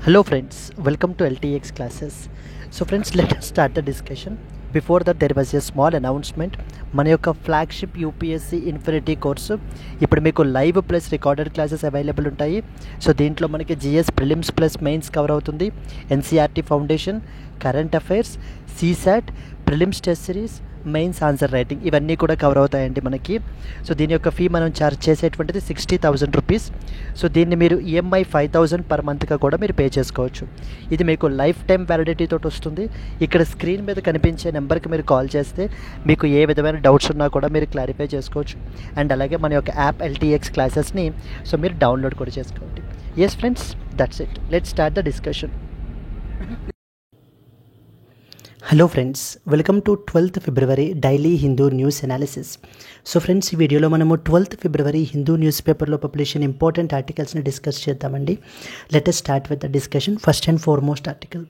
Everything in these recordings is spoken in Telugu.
Hello friends, welcome to LTX classes. So friends, let us start the discussion. Before that there was a small announcement. మన యొక్క ఫ్లాగ్షిప్ యూపీఎస్సీ ఇన్ఫినిటీ కోర్సు ఇప్పుడు మీకు live plus recorded classes available ఉంటాయి. సో దీంట్లో మనకి GS prelims plus mains cover అవుతుంది, NCERT foundation, current affairs, CSAT, prelims test series, mains answer writing ఇవన్నీ కూడా కవర్ అవుతాయండి మనకి. సో దీని యొక్క ఫీ మనం ఛార్జ్ చేసేటువంటిది 60,000 రూపీస్. సో దీన్ని మీరు ఈఎంఐ 5,000 పర్ మంత్గా కూడా మీరు పే చేసుకోవచ్చు. ఇది మీకు లైఫ్ టైం వ్యాలిడిటీ తోటి వస్తుంది. ఇక్కడ స్క్రీన్ మీద కనిపించే నెంబర్కి మీరు కాల్ చేస్తే మీకు ఏ విధమైన డౌట్స్ ఉన్నా కూడా మీరు క్లారిఫై చేసుకోవచ్చు. అండ్ అలాగే మన యొక్క యాప్ ఎల్టీఎక్స్ క్లాసెస్ని సో మీరు డౌన్లోడ్ కూడా చేసుకోండి. Yes friends, that's it. Let's start the discussion. Hello friends, welcome to 12th February daily Hindu news analysis. So friends, ఈ వీడియోలో మనము 12th ఫిబ్రవరి హిందూ న్యూస్ పేపర్లో పబ్లిష్ అయిన ఇంపార్టెంట్ ఆర్టికల్స్ని డిస్కస్ చేద్దామండి. Let us start with the discussion. First and foremost article,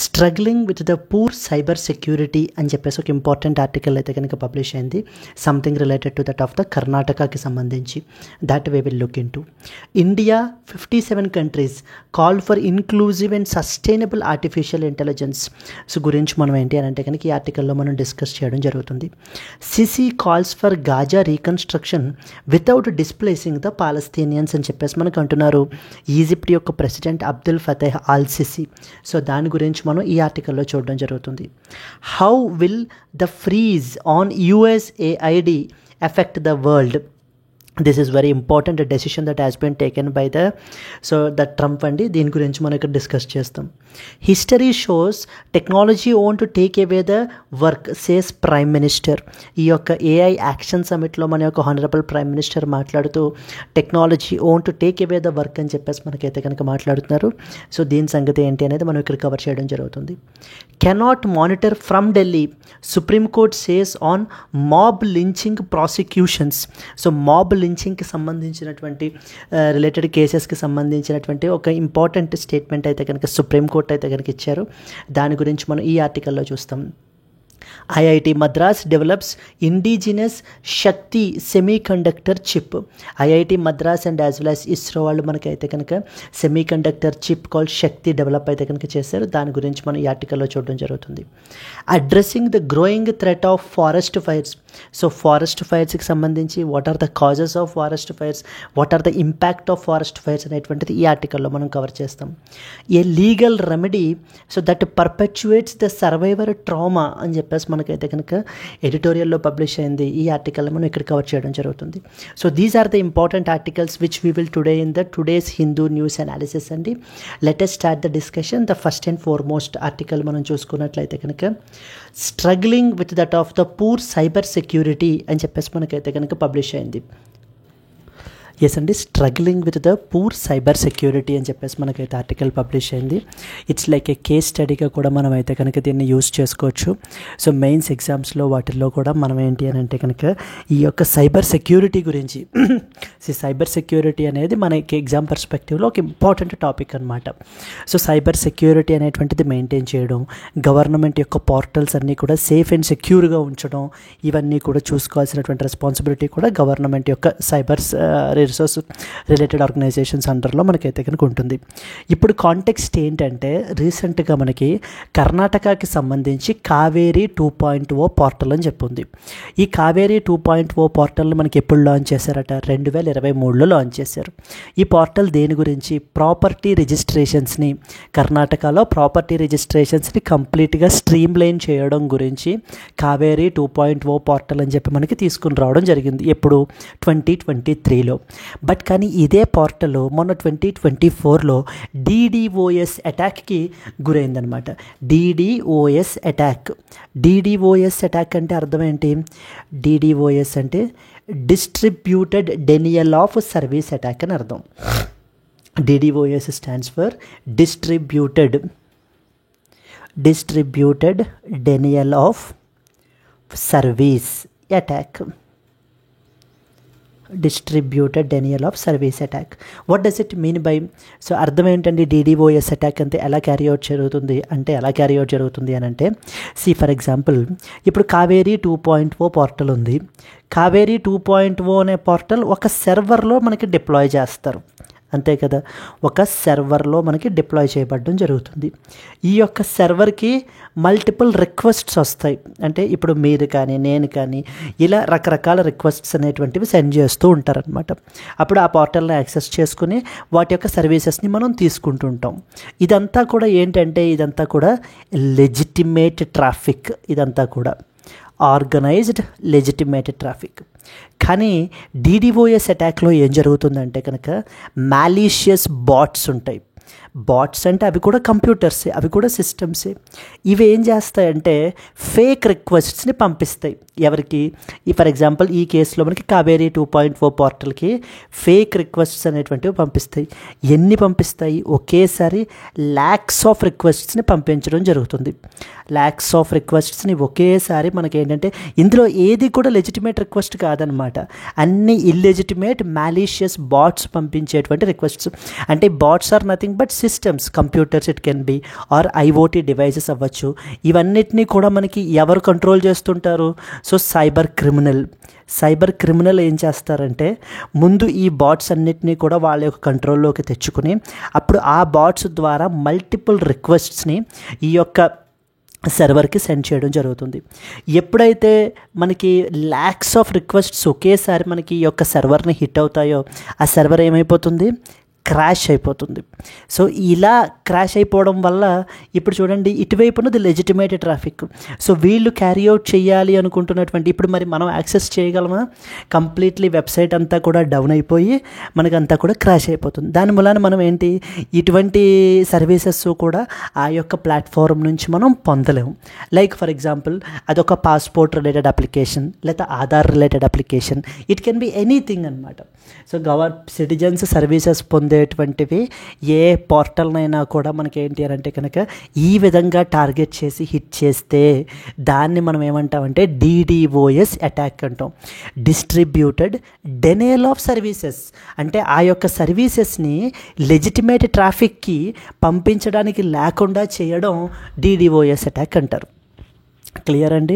struggling with the poor cyber security అని చెప్పేసి ఒక ఇంపార్టెంట్ ఆర్టికల్ అయితే కనుక పబ్లిష్ అయింది. Something related to that of the కర్ణాటకకి సంబంధించి. That way will look in to. India 57 countries call for inclusive and sustainable artificial intelligence. So గురించి మనం ఏంటి అని అంటే కనుక ఈ ఆర్టికల్లో మనం డిస్కస్ చేయడం జరుగుతుంది. Sisi calls for Gaza reconstruction without displacing the Palestinians అని చెప్పేసి మనకు అంటున్నారు ఈజిప్ట్ యొక్క president Abdul Fateh Al Sisi. So దాని గురించి మనం ఈ ఆర్టికల్లో చూడడం జరుగుతుంది. How will the freeze on USAID affect the world? This is very important decision that has been taken by the Trump అండి. దీని గురించి మనం ఇక్కడ డిస్కస్ చేస్తాం. History shows technology own to take away the work says prime minister. ఈ యొక్క ఏఐ యాక్షన్ సమిట్లో మన యొక్క హానరబుల్ ప్రైమ్ మినిస్టర్ మాట్లాడుతూ technology own to take away the work అని చెప్పేసి మనకైతే కనుక మాట్లాడుతున్నారు. సో దీని సంగతి ఏంటి అనేది మనం ఇక్కడ కవర్ చేయడం జరుగుతుంది. Cannot monitor from Delhi, supreme court says on mob lynching prosecutions. So mob లించింగ్కి సంబంధించినటువంటి రిలేటెడ్ కేసెస్కి సంబంధించినటువంటి ఒక ఇంపార్టెంట్ స్టేట్మెంట్ అయితే కనుక సుప్రీంకోర్టు అయితే కనుక ఇచ్చారు. దాని గురించి మనం ఈ ఆర్టికల్లో చూస్తాం. IIT Madras develops indigenous Shakti semiconductor chip. IIT Madras and as well as ISRO వాళ్ళు మనకైతే కనుక సెమీకండక్టర్ చిప్ కాల్ శక్తి డెవలప్ అయితే కనుక చేశారు. దాని గురించి మనం ఈ ఆర్టికల్లో చూడడం జరుగుతుంది. Addressing the growing threat of forest fires. So forest ఫైర్స్కి సంబంధించి what are the causes of forest fires, what are the impact of forest fires అనేటువంటిది ఈ ఆర్టికల్లో మనం కవర్ చేస్తాం. A legal remedy so that perpetuates the survivor trauma అని చెప్పేసి మనకైతే కనుక ఎడిటోరియల్లో పబ్లిష్ అయింది. ఈ ఆర్టికల్ మనం ఇక్కడ కవర్ చేయడం జరుగుతుంది. So these are the important articles which we will today in the today's Hindu news analysis అండి. Let us start the discussion. The first and foremost article మనం చూసుకున్నట్లయితే కనుక struggling with that of the poor cyber security అని చెప్పేసి మనకైతే కనుక పబ్లిష్ అయింది. ఎస్ అండి, struggling with the poor cyber security అని చెప్పేసి మనకైతే ఆర్టికల్ పబ్లిష్ అయింది. ఇట్స్ లైక్ ఏ కేస్ స్టడీగా కూడా మనం అయితే కనుక దీన్ని యూజ్ చేసుకోవచ్చు. సో మెయిన్స్ ఎగ్జామ్స్లో వాటిల్లో కూడా మనం ఏంటి అని అంటే కనుక ఈ యొక్క సైబర్ సెక్యూరిటీ గురించి సైబర్ సెక్యూరిటీ అనేది మనకి ఎగ్జామ్ పర్స్పెక్టివ్లో ఒక ఇంపార్టెంట్ టాపిక్ అనమాట. సో సైబర్ సెక్యూరిటీ అనేటువంటిది మెయింటైన్ చేయడం, గవర్నమెంట్ యొక్క పోర్టల్స్ అన్నీ కూడా సేఫ్ అండ్ సెక్యూర్గా ఉంచడం, ఇవన్నీ కూడా చూసుకోవాల్సినటువంటి రెస్పాన్సిబిలిటీ కూడా గవర్నమెంట్ యొక్క సైబర్ రిసోర్స్ రిలేటెడ్ ఆర్గనైజేషన్స్ అండర్లో మనకైతే కనుక ఉంటుంది. ఇప్పుడు కాంటెక్స్ట్ ఏంటంటే రీసెంట్గా మనకి కర్ణాటకకి సంబంధించి కావేరీ 2.0 పోర్టల్ అని చెప్పింది. ఈ కావేరీ 2.0 పోర్టల్ని మనకి ఎప్పుడు లాంచ్ చేశారట? 2023లో లాంచ్ చేశారు. ఈ పోర్టల్ దేని గురించి? ప్రాపర్టీ రిజిస్ట్రేషన్స్ని, కర్ణాటకలో ప్రాపర్టీ రిజిస్ట్రేషన్స్ని కంప్లీట్గా స్ట్రీమ్ లైన్ చేయడం గురించి కావేరీ 2.0 పోర్టల్ అని చెప్పి మనకి తీసుకుని రావడం జరిగింది. ఎప్పుడు? 2023లో. బట్ కానీ ఇదే పోర్టల్ మొన్న 2024లో DDoS అటాక్కి గురైందనమాట. DDoS అటాక్ అంటే అర్థం ఏంటి? DDoS అంటే distributed denial of service attack అని అర్థం. DDoS stands for distributed denial of service attack. Distributed denial of service attack. What does it mean by? So అర్థం ఏంటండి? DDoS అటాక్ అంటే ఎలా క్యారీ అవుట్ జరుగుతుంది అని అంటే, ఫర్ ఎగ్జాంపుల్ ఇప్పుడు కావేరీ 2.0 పోర్టల్ ఉంది. కావేరీ 2.0 అనే పోర్టల్ ఒక సర్వర్లో మనకి డిప్లాయ్ చేస్తారు. అంతే కదా, ఒక సర్వర్లో మనకి డిప్లాయ్ చేయబడడం జరుగుతుంది. ఈ యొక్క సర్వర్కి మల్టిపుల్ రిక్వెస్ట్స్ వస్తాయి. అంటే ఇప్పుడు మీరు కానీ నేను కానీ ఇలా రకరకాల రిక్వెస్ట్స్ అనేటువంటివి సెండ్ చేస్తూ ఉంటారనమాట. అప్పుడు ఆ పోర్టల్ని యాక్సెస్ చేసుకుని వాటి యొక్క సర్వీసెస్ని మనం తీసుకుంటూ ఉంటాం. ఇదంతా కూడా ఏంటంటే ఇదంతా కూడా లెజిటిమేట్ ట్రాఫిక్, ఇదంతా కూడా ఆర్గనైజ్డ్ లెజిటిమేట్ ట్రాఫిక్. కానీ DDoS అటాక్లో ఏం జరుగుతుందంటే కనుక మ్యాలీషియస్ బాట్స్ ఉంటాయి. బాట్స్ అంటే అవి కూడా కంప్యూటర్సే, అవి కూడా సిస్టమ్సే. ఇవి ఏం చేస్తాయంటే ఫేక్ రిక్వెస్ట్స్ని పంపిస్తాయి. ఎవరికి? ఫర్ ఎగ్జాంపుల్ ఈ కేసులో మనకి కావేరీ 2.0 పోర్టల్కి ఫేక్ రిక్వెస్ట్స్ అనేటువంటివి పంపిస్తాయి. ఎన్ని పంపిస్తాయి? ఒకేసారి ల్యాక్స్ ఆఫ్ రిక్వెస్ట్స్ని పంపించడం జరుగుతుంది. ల్యాక్స్ ఆఫ్ రిక్వెస్ట్స్ని ఒకేసారి మనకి ఏంటంటే ఇందులో ఏది కూడా లెజిటిమేట్ రిక్వెస్ట్ కాదనమాట. అన్ని ఇల్లెజిటిమేట్ మ్యాలీషియస్ బాట్స్ పంపించేటువంటి రిక్వెస్ట్స్. అంటే bots are nothing but systems, computers it can be or IoT devices అవ్వచ్చు. ఇవన్నిటినీ కూడా మనకి ఎవరు కంట్రోల్ చేస్తుంటారు? సో సైబర్ క్రిమినల్ ఏం చేస్తారంటే ముందు ఈ బాట్స్ అన్నిటినీ కూడా వాళ్ళ యొక్క కంట్రోల్లోకి తెచ్చుకుని అప్పుడు ఆ బాట్స్ ద్వారా మల్టిపుల్ రిక్వెస్ట్స్ని ఈ యొక్క సర్వర్కి సెండ్ చేయడం జరుగుతుంది. ఎప్పుడైతే మనకి ల్యాక్స్ ఆఫ్ రిక్వెస్ట్స్ ఒకేసారి మనకి ఈ యొక్క సర్వర్ని హిట్ అవుతాయో ఆ సర్వర్ ఏమైపోతుంది? క్రాష్ అయిపోతుంది. సో ఇలా క్రాష్ అయిపోవడం వల్ల ఇప్పుడు చూడండి ఇటువైపునది లెజిటిమేట్ ట్రాఫిక్. సో వీళ్ళు క్యారీ అవుట్ చేయాలి అనుకుంటున్నటువంటి ఇప్పుడు మరి మనం యాక్సెస్ చేయగలమా? కంప్లీట్లీ వెబ్సైట్ అంతా కూడా డౌన్ అయిపోయి మనకంతా కూడా క్రాష్ అయిపోతుంది. దాని మూలాన మనం ఏంటి ఇటువంటి సర్వీసెస్ కూడా ఆ యొక్క ప్లాట్ఫామ్ నుంచి మనం పొందలేము. లైక్ ఫర్ ఎగ్జాంపుల్ అదొక పాస్పోర్ట్ రిలేటెడ్ అప్లికేషన్ లేదా Aadhaar related application, it can be anything అనమాట. సో సిటిజన్స్ సర్వీసెస్ పొందేటువంటివి ఏ పోర్టల్నైనా కూడా మనకి ఏంటి అని అంటే కనుక ఈ విధంగా టార్గెట్ చేసి హిట్ చేస్తే దాన్ని మనం ఏమంటామంటే DDoS అటాక్ అంటాం. Distributed denial of services. అంటే ఆ యొక్క సర్వీసెస్ని లెజిటిమేట్ ట్రాఫిక్కి పంపించడానికి లేకుండా చేయడం DDoS అటాక్ అంటారు. క్లియర్ అండి.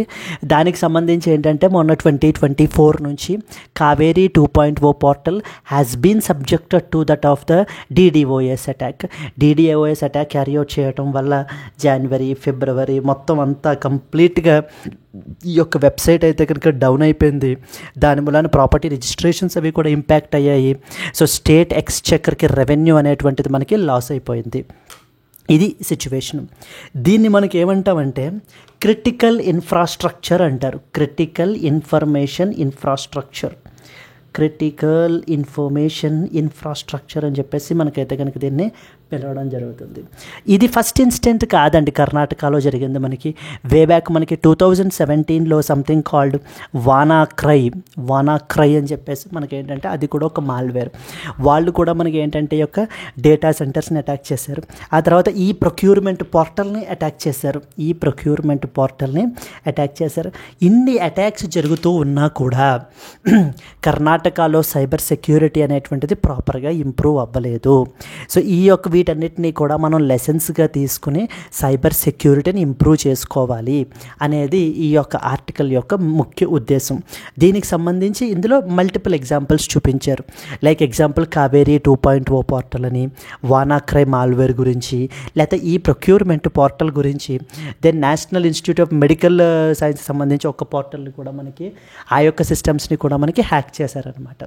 దానికి సంబంధించి ఏంటంటే మొన్న 2024 నుంచి Kaveri 2.0 portal has been subjected to that of the DDoS attack. DDoS attack carry out చేయడం వల్ల జనవరి, ఫిబ్రవరి మొత్తం అంతా కంప్లీట్గా ఈ యొక్క వెబ్సైట్ అయితే కనుక డౌన్ అయిపోయింది. దాని మూలాన ప్రాపర్టీ రిజిస్ట్రేషన్స్ అవి కూడా ఇంపాక్ట్ అయ్యాయి. సో స్టేట్ ఎక్స్చెకర్కి రెవెన్యూ అనేటువంటిది మనకి లాస్ అయిపోయింది. ఇది సిచ్యువేషన్. దీన్ని మనకి ఏమంటామంటే క్రిటికల్ ఇన్ఫ్రాస్ట్రక్చర్ అంటారు. క్రిటికల్ ఇన్ఫర్మేషన్ ఇన్ఫ్రాస్ట్రక్చర్ అని చెప్పేసి మనకైతే కనుక దీన్ని పిలవడం జరుగుతుంది. ఇది ఫస్ట్ ఇన్స్టెంట్ కాదండి, కర్ణాటకలో జరిగింది. మనకి వే బ్యాక్ మనకి 2017లో సంథింగ్ కాల్డ్ వానాక్రై అని చెప్పేసి మనకి ఏంటంటే అది కూడా ఒక మాల్వేర్. వాళ్ళు కూడా మనకి ఏంటంటే ఈ యొక్క డేటా సెంటర్స్ని అటాక్ చేశారు. ఆ తర్వాత ఈ ప్రొక్యూర్మెంట్ పోర్టల్ని అటాక్ చేశారు. ఇన్ని అటాక్స్ జరుగుతూ ఉన్నా కూడా కర్ణాటకలో సైబర్ సెక్యూరిటీ అనేటువంటిది ప్రాపర్గా ఇంప్రూవ్ అవ్వలేదు. సో ఈ యొక్క వీటన్నిటినీ కూడా మనం లెసన్స్గా తీసుకుని సైబర్ సెక్యూరిటీని ఇంప్రూవ్ చేసుకోవాలి అనేది ఈ యొక్క ఆర్టికల్ యొక్క ముఖ్య ఉద్దేశం. దీనికి సంబంధించి ఇందులో మల్టిపుల్ ఎగ్జాంపుల్స్ చూపించారు. లైక్ ఎగ్జాంపుల్ కావేరీ 2.0 పోర్టల్ అని, వానాక్రై మాల్వేర్ గురించి, లేకపోతే ఈ ప్రొక్యూర్మెంట్ పోర్టల్ గురించి, then national institute of medical science సంబంధించి ఒక పోర్టల్ని కూడా మనకి ఆ యొక్క సిస్టమ్స్ని కూడా మనకి హ్యాక్ చేశారనమాట.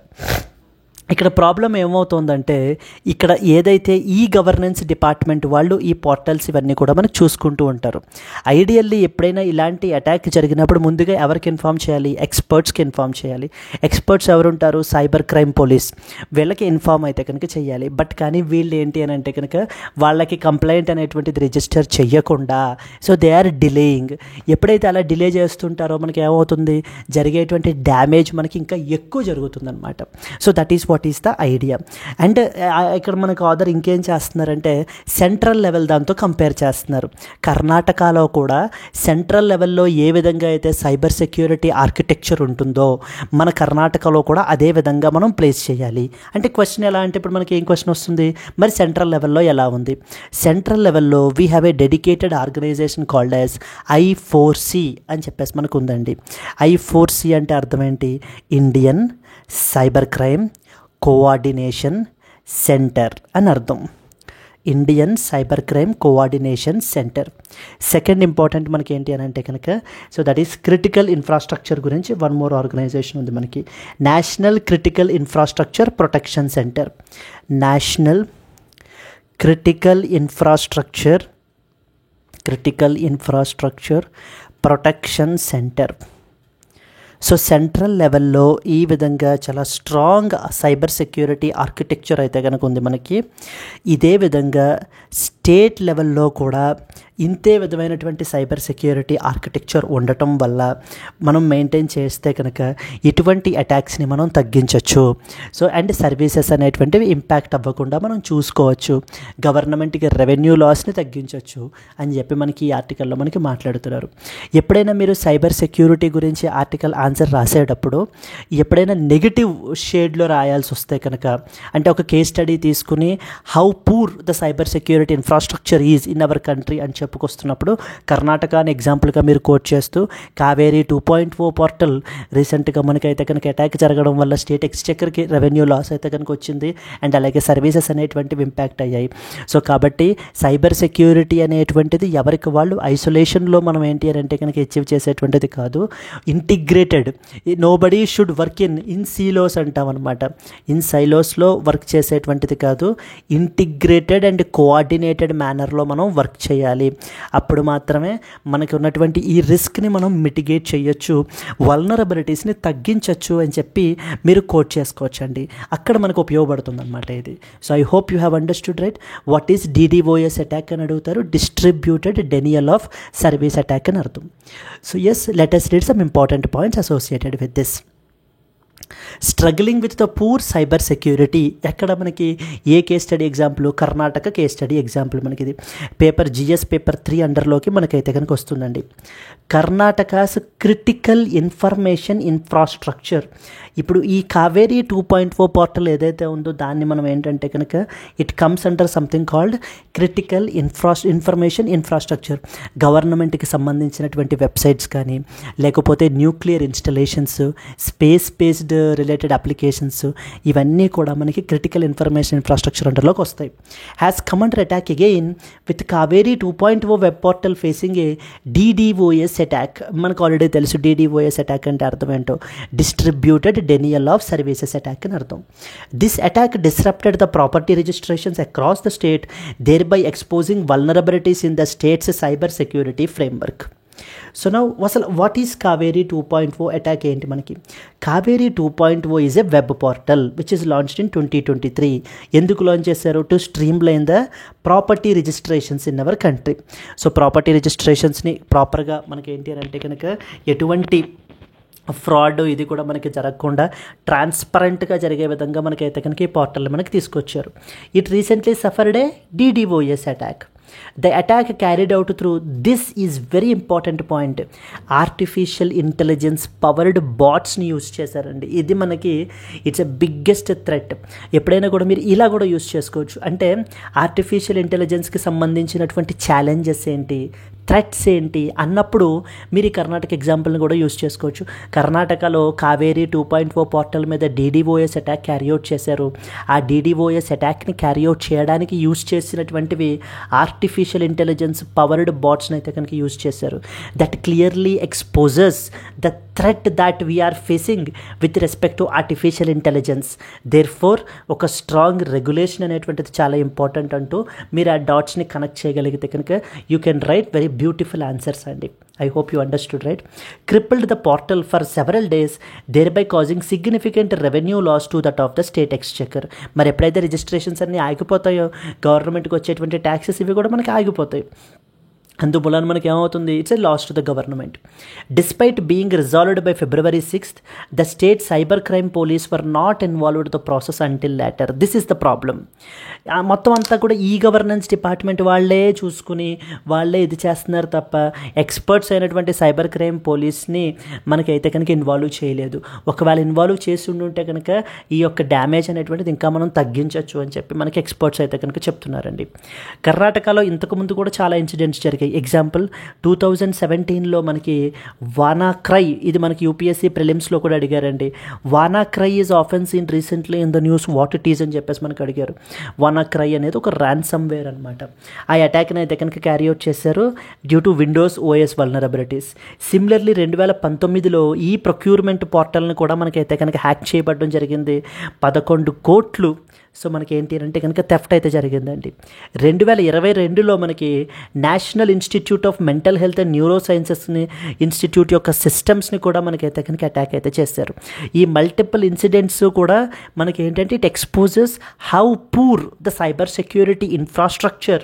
ఇక్కడ ప్రాబ్లం ఏమవుతుందంటే ఇక్కడ ఏదైతే ఈ గవర్నెన్స్ డిపార్ట్మెంట్ వాళ్ళు ఈ పోర్టల్స్ ఇవన్నీ కూడా మనకు చూసుకుంటూ ఉంటారు. ఐడియల్లీ ఎప్పుడైనా ఇలాంటి అటాక్ జరిగినప్పుడు ముందుగా ఎవరికి ఇన్ఫామ్ చేయాలి? ఎక్స్పర్ట్స్కి ఇన్ఫామ్ చేయాలి. ఎక్స్పర్ట్స్ ఎవరుంటారు? Cyber crime police. వీళ్ళకి ఇన్ఫామ్ అయితే కనుక చేయాలి. బట్ కానీ వీళ్ళు ఏంటి అని అంటే కనుక వాళ్ళకి కంప్లైంట్ అనేటువంటిది రిజిస్టర్ చెయ్యకుండా సో దే ఆర్ డిలేయింగ్. ఎప్పుడైతే అలా డిలే చేస్తుంటారో మనకి ఏమవుతుంది? జరిగేటువంటి డ్యామేజ్ మనకి ఇంకా ఎక్కువ జరుగుతుందన్నమాట. So that is what is the idea. And ఇక్కడ మనకు ఆర్డర్ ఇంకేం చేస్తున్నారంటే సెంట్రల్ లెవెల్ దాంతో కంపేర్ చేస్తున్నారు. కర్ణాటకలో కూడా సెంట్రల్ లెవెల్లో ఏ విధంగా అయితే సైబర్ సెక్యూరిటీ ఆర్కిటెక్చర్ ఉంటుందో మన కర్ణాటకలో కూడా అదే విధంగా మనం ప్లేస్ చేయాలి. అంటే క్వశ్చన్ ఎలా అంటే ఇప్పుడు మనకి ఏం క్వశ్చన్ వస్తుంది? మరి సెంట్రల్ లెవెల్లో ఎలా ఉంది? సెంట్రల్ లెవెల్లో we have a dedicated organisation called as I4C అని చెప్పేసి మనకు ఉందండి. I4C అంటే అర్థం ఏంటి? Indian cyber crime coordination centre అని అర్థం. Indian cyber crime coordination centre. Second important మనకి ఏంటి అని అంటే కనుక, so that is critical infrastructure గురించి వన్ మోర్ ఆర్గనైజేషన్ ఉంది మనకి, national critical infrastructure protection centre. National critical infrastructure protection centre. So central లెవెల్లో ఈ విధంగా చాలా స్ట్రాంగ్ సైబర్ సెక్యూరిటీ ఆర్కిటెక్చర్ అయితే కనుక ఉంది మనకి. ఇదే విధంగా స్టేట్ లెవెల్లో కూడా ఇంతే విధమైనటువంటి సైబర్ సెక్యూరిటీ ఆర్కిటెక్చర్ ఉండటం వల్ల మనం మెయింటైన్ చేస్తే కనుక ఇటువంటి అటాక్స్ని మనం తగ్గించవచ్చు. సో అండ్ సర్వీసెస్ అనేటువంటివి ఇంపాక్ట్ అవ్వకుండా మనం చూసుకోవచ్చు, గవర్నమెంట్కి రెవెన్యూ లాస్ని తగ్గించవచ్చు అని చెప్పి మనకి ఈ ఆర్టికల్లో మనకి మాట్లాడుతున్నారు. ఎప్పుడైనా మీరు సైబర్ సెక్యూరిటీ గురించి ఆర్టికల్ ఆన్సర్ రాసేటప్పుడు ఎప్పుడైనా నెగిటివ్ షేడ్లో రాయాల్సి వస్తే కనుక, అంటే ఒక కేస్ స్టడీ తీసుకుని how poor the cyber security infrastructure is in our country అని చెప్పుకొస్తున్నప్పుడు కర్ణాటక అని ఎగ్జాంపుల్గా మీరు కోట్ చేస్తూ కావేరీ 2.0 పోర్టల్ రీసెంట్గా మనకైతే కనుక అటాక్ జరగడం వల్ల స్టేట్ ఎక్స్చెకర్కి రెవెన్యూ లాస్ అయితే కనుక వచ్చింది, అండ్ అలాగే సర్వీసెస్ అనేటువంటివి ఇంపాక్ట్ అయ్యాయి. సో కాబట్టి సైబర్ సెక్యూరిటీ అనేటువంటిది ఎవరికి వాళ్ళు ఐసోలేషన్లో మనం ఏంటి అని అంటే కనుక అచీవ్ చేసేటువంటిది కాదు, integrated. Nobody should work in silos అంటాం అనమాట. ఇన్ సైలోస్లో వర్క్ చేసేటువంటిది కాదు, ఇంటిగ్రేటెడ్ అండ్ కోఆర్డినేటెడ్ మేనర్లో మనం వర్క్ చేయాలి. అప్పుడు మాత్రమే మనకి ఉన్నటువంటి ఈ రిస్క్ని మనం మిటిగేట్ చేయొచ్చు, వల్నరబిలిటీస్ని తగ్గించవచ్చు అని చెప్పి మీరు కోట్ చేసుకోవచ్చండి. అక్కడ మనకు ఉపయోగపడుతుంది అనమాట ఇది. So I hope you have understood right. What is DDoS attack అని అడుగుతారు, distributed denial of service attack అని అర్థం. So yes, let us read some important points associated with this. Struggling with the poor cyber security. ఎక్కడ మనకి ఏ case study example? Karnataka case study example మనకి ఇది పేపర్ GS పేపర్ 3 అండర్లోకి మనకైతే కనుక వస్తుందండి. కర్ణాటకాస్ క్రిటికల్ ఇన్ఫర్మేషన్ ఇన్ఫ్రాస్ట్రక్చర్. ఇప్పుడు ఈ కావేరీ 2.0 పోర్టల్ ఏదైతే ఉందో దాన్ని మనం ఏంటంటే కనుక it comes under something called critical information infrastructure. గవర్నమెంట్కి సంబంధించినటువంటి వెబ్సైట్స్ కానీ, లేకపోతే nuclear installations, space based related applications, ఇవన్నీ కూడా మనకి క్రిటికల్ ఇన్ఫర్మేషన్ ఇన్ఫ్రాస్ట్రక్చర్ అండర్లోకి వస్తాయి. Has come under attack again with Kaveri 2.0 web portal facing a DDoS attack. మనకు ఆల్రెడీ తెలుసు DDoS అటాక్ అంటే అర్థం ఏంటో, distributed denial of services attack అని అర్థం. This attack disrupted the property registrations across the state, thereby exposing vulnerabilities in the state's cyber security framework. So now అసలు వాట్ ఈస్ కావేరీ 2.0 అటాక్ ఏంటి మనకి? Kaveri 2.0 is a web portal which is launched in 2023. ఎందుకు లాంచ్ చేశారు? To streamline the property registrations in our country. So property రిజిస్ట్రేషన్స్ని ప్రాపర్గా మనకి ఏంటి అని అంటే కనుక ఎటువంటి ఫ్రాడ్ ఇది కూడా మనకి జరగకుండా ట్రాన్స్పరెంట్గా జరిగే విధంగా మనకైతే కనుక ఈ పోర్టల్ మనకి తీసుకొచ్చారు. It recently suffered A DDoS attack. The attack carried out through, this is very important point, artificial intelligence powered botsని యూస్ చేశారండి. ఇది మనకి ఇట్స్ ఎ బిగ్గెస్ట్ థ్రెట్. ఎప్పుడైనా కూడా మీరు ఇలా కూడా యూస్ చేసుకోవచ్చు. అంటే ఆర్టిఫిషియల్ ఇంటెలిజెన్స్కి సంబంధించినటువంటి ఛాలెంజెస్ ఏంటి, థ్రెట్స్ ఏంటి అన్నప్పుడు మీరు ఈ కర్ణాటక ఎగ్జాంపుల్ని కూడా యూస్ చేసుకోవచ్చు. కర్ణాటకలో కావేరీ 2.0 పోర్టల్ మీద DDoS అటాక్ క్యారీఅవుట్ చేశారు. ఆ DDoS అటాక్ని క్యారీఅవుట్ చేయడానికి యూస్ చేసినటువంటివి ఆర్టిఫిషియల్ ఇంటెలిజెన్స్ పవర్డ్ బాట్స్ని అయితే కనుక యూజ్ చేశారు. That clearly exposes the threat that we are facing with respect to artificial intelligence. Therefore ఒక స్ట్రాంగ్ రెగ్యులేషన్ అనేటువంటిది చాలా ఇంపార్టెంట్ అంటూ మీరు ఆ డాట్స్ని కనెక్ట్ చేయగలిగితే కనుక you can write very beautiful answers అండి. I hope you understood right. Crippled the portal for several days, thereby causing significant revenue loss to that of the state exchequer. మరి ఎప్పుడైతే రిజిస్ట్రేషన్స్ అన్నీ ఆగిపోతాయో గవర్నమెంట్కి వచ్చేటువంటి ట్యాక్సెస్ ఇవి కూడా మనకి ఆగిపోతాయి. అందువలన మనకి ఏమవుతుంది? It's a loss to the government. Despite being resolved by February 6th, the state cyber crime police were not involved the process until later. This is the problem. మొత్తం అంతా కూడా ఈ గవర్నెన్స్ డిపార్ట్మెంట్ వాళ్ళే చూసుకుని వాళ్ళే ఇది చేస్తున్నారు తప్ప ఎక్స్పర్ట్స్ అయినటువంటి సైబర్ క్రైమ్ పోలీస్ని మనకైతే కనుక ఇన్వాల్వ్ చేయలేదు. ఒకవేళ ఇన్వాల్వ్ చేసి ఉండుంటే కనుక ఈ యొక్క డ్యామేజ్ అనేటువంటిది ఇంకా మనం తగ్గించవచ్చు అని చెప్పి మనకి ఎక్స్పర్ట్స్ అయితే కనుక చెప్తున్నారండి. కర్ణాటకలో ఇంతకుముందు కూడా చాలా ఇన్సిడెంట్స్ జరిగాయి. ఎగ్జాంపుల్ 2017లో మనకి వానాక్రై, ఇది మనకి యూపీఎస్సీ ప్రిలిమ్స్లో కూడా అడిగారండి. WannaCry is often seen recently in the news, what it is అని చెప్పేసి మనకు అడిగారు. వానాక్రై అనేది ఒక ర్యాన్సమ్వేర్ అనమాట. ఆ అటాక్ని అయితే కనుక క్యారీ అవుట్ చేశారు due to Windows OS vulnerabilities. Similarly 2019లో ఈ ప్రొక్యూర్మెంట్ పోర్టల్ని కూడా మనకైతే కనుక హ్యాక్ చేయబడడం జరిగింది. 11 కోట్లు సో మనకి ఏంటి అంటే కనుక థెఫ్ట్ అయితే జరిగిందండి. 2022లో మనకి national institute of mental health and neuro సైన్సెస్ని ఇన్స్టిట్యూట్ యొక్క సిస్టమ్స్ని కూడా మనకైతే కనుక అటాక్ అయితే చేశారు. ఈ మల్టిపుల్ ఇన్సిడెంట్స్ కూడా మనకి ఏంటంటే it exposes how poor the cyber security infrastructure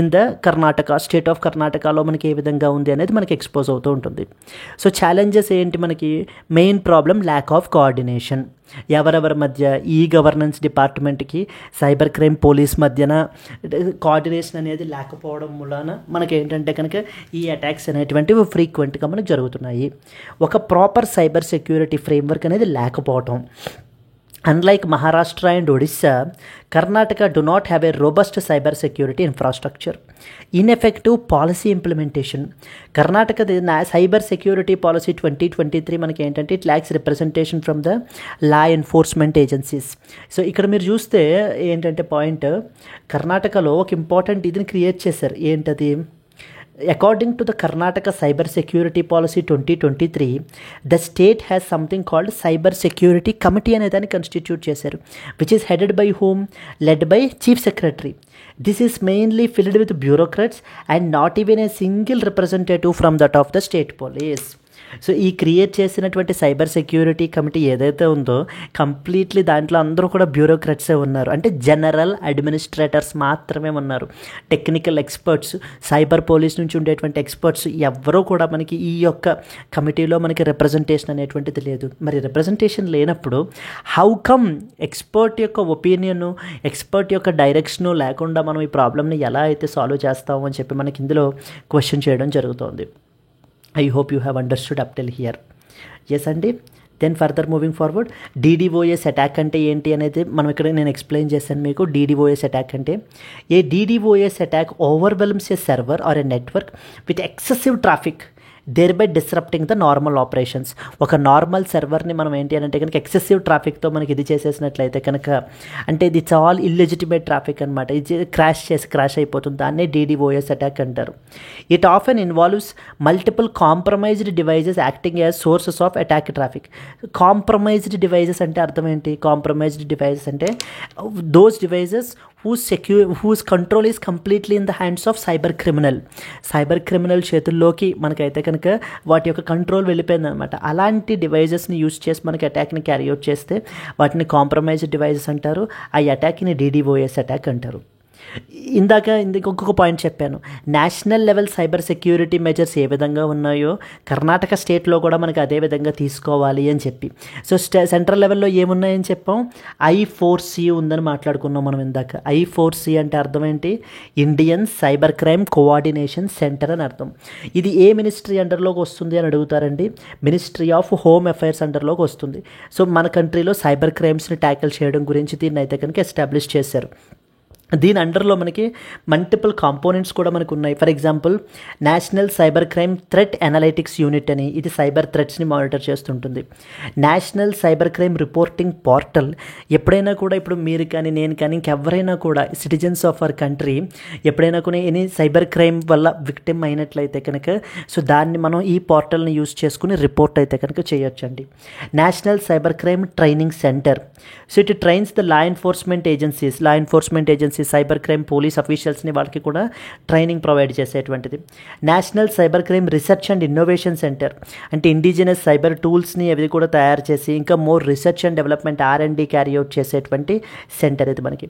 in the Karnataka, state of కర్ణాటకలో మనకి ఏ విధంగా ఉంది అనేది మనకి ఎక్స్పోజ్ అవుతూ ఉంటుంది. సో ఛాలెంజెస్ ఏంటి మనకి? Main problem lack of coordination. ఎవరెవరి మధ్య, ఈ గవర్నెన్స్ డిపార్ట్మెంట్కి సైబర్ క్రైమ్ పోలీస్ మధ్యన కోఆర్డినేషన్ అనేది లేకపోవడం వలన మనకి ఏంటంటే కనుక ఈ అటాక్స్ అనేటువంటివి ఫ్రీక్వెంట్గా మనకు జరుగుతున్నాయి. ఒక ప్రాపర్ సైబర్ సెక్యూరిటీ ఫ్రేమ్వర్క్ అనేది లేకపోవటం. Unlike Maharashtra and Odisha, Karnataka do not have a robust cyber security infrastructure. Ineffective policy implementation. Karnataka cyber security policy 2023 మనకి ఏంటంటే it lakhs representation from the law enforcement agencies. So ఇక్కడ మీరు చూస్తే ఏంటంటే పాయింట్, కర్ణాటకలో ఒక ఇంపార్టెంట్ ఇదిని క్రియేట్ చేశారు. ఏంటది? According to the Karnataka Cyber Security Policy 2023, the state has something called Cyber Security Committee అనే దాన్ని కన్స్టిట్యూట్ చేశారు, which is headed by whom? Led by Chief Secretary. This is mainly filled with bureaucrats and not even a single representative from that of the state police. So ఈ క్రియేట్ చేసినటువంటి సైబర్ సెక్యూరిటీ కమిటీ ఏదైతే ఉందో కంప్లీట్లీ దాంట్లో అందరూ కూడా బ్యూరోక్రాట్సే ఉన్నారు. అంటే జనరల్ అడ్మినిస్ట్రేటర్స్ మాత్రమే ఉన్నారు. టెక్నికల్ ఎక్స్పర్ట్స్, సైబర్ పోలీస్ నుంచి ఉండేటువంటి ఎక్స్పర్ట్స్ ఎవరూ కూడా మనకి ఈ యొక్క కమిటీలో మనకి రిప్రజెంటేషన్ అనేటువంటిది లేదు. మరి రిప్రజెంటేషన్ లేనప్పుడు హౌ కమ్ ఎక్స్పర్ట్ యొక్క ఒపీనియను, ఎక్స్పర్ట్ యొక్క డైరెక్షను లేకుండా మనం ఈ ప్రాబ్లమ్ని ఎలా అయితే సాల్వ్ చేస్తాము అని చెప్పి మనకి ఇందులో క్వశ్చన్ చేయడం జరుగుతుంది. I hope you have understood up till here. Yes అండి. Then further moving forward, DDoS attack అంటే ఏంటి అనేది మనం ఇక్కడ నేను ఎక్స్ప్లెయిన్ చేశాను మీకు. DDoS అటాక్ అంటే a DDoS attack overwhelms a server or a network with excessive traffic, thereby disrupting the normal operations. ఒక నార్మల్ సర్వర్ని మనం ఏంటి అని అంటే కనుక ఎక్సెసివ్ ట్రాఫిక్తో మనకి ఇది చేసేసినట్లయితే కనుక అంటే ఇది ఆల్ ఇల్లిజిటిమేట్ ట్రాఫిక్ అనమాట. ఇది క్రాష్ అయిపోతుంది. దాన్నే DDoS అటాక్ అంటారు. It often involves multiple compromised devices acting as sources of attack traffic. Compromised devices అంటే అర్థం ఏంటి? కాంప్రమైజ్డ్ డివైజెస్ అంటే those devices whose control is completely in the hands of cyber criminal. Cyber criminal చేతుల్లోకి మనకైతే కనుక వాటి యొక్క కంట్రోల్ వెళ్ళిపోయిందనమాట. అలాంటి డివైజెస్ని యూజ్ చేసి మనకి అటాక్ని క్యారీ అవుట్ చేస్తే వాటిని కాంప్రమైజ్డ్ డివైజెస్ అంటారు. ఆ అటాక్ని DDoS అటాక్ అంటారు. ఇంకొక పాయింట్ చెప్పాను, national level cyber security measures ఏ విధంగా ఉన్నాయో కర్ణాటక స్టేట్లో కూడా మనకి అదే విధంగా తీసుకోవాలి అని చెప్పి. సో సెంట్రల్ లెవెల్లో ఏమున్నాయని చెప్పాం? I4C ఉందని మాట్లాడుకున్నాం మనం ఇందాక. I4C అంటే అర్థం ఏంటి? Indian cyber crime coordination centre అని అర్థం. ఇది ఏ మినిస్ట్రీ అండర్లోకి వస్తుంది అని అడుగుతారండి? మినిస్ట్రీ ఆఫ్ హోమ్ అఫైర్స్ అండర్లోకి వస్తుంది. సో మన కంట్రీలో సైబర్ క్రైమ్స్ని ట్యాకిల్ చేయడం గురించి దీన్ని అయితే కనుక ఎస్టాబ్లిష్ చేశారు. దీని అండర్లో మనకి మల్టిపుల్ కాంపోనెంట్స్ కూడా మనకు ఉన్నాయి. For example national cyber crime threat analytics unit అని, ఇది సైబర్ థ్రెట్స్ని మానిటర్ చేస్తుంటుంది. National cyber crime reporting portal. ఎప్పుడైనా కూడా ఇప్పుడు మీరు కానీ నేను కానీ ఇంకెవరైనా కూడా సిటిజన్స్ ఆఫ్ అవర్ కంట్రీ ఎప్పుడైనా కూడా ఎనీ సైబర్ క్రైమ్ వల్ల విక్టిమ్ అయినట్లయితే కనుక సో దాన్ని మనం ఈ పోర్టల్ని యూజ్ చేసుకుని రిపోర్ట్ అయితే కనుక చేయొచ్చండి. National cyber crime training centre. So it trains the law enforcement agencies cyber crime police అఫీషియల్స్ని వాళ్ళకి కూడా ట్రైనింగ్ ప్రొవైడ్ చేసేటువంటిది. National cyber crime research and innovation centre అంటే ఇండిజినస్ సైబర్ టూల్స్ని అవి కూడా తయారు చేసి ఇంకా more research and development R&D carry out చేసేటువంటి సెంటర్ ఇది మనకి.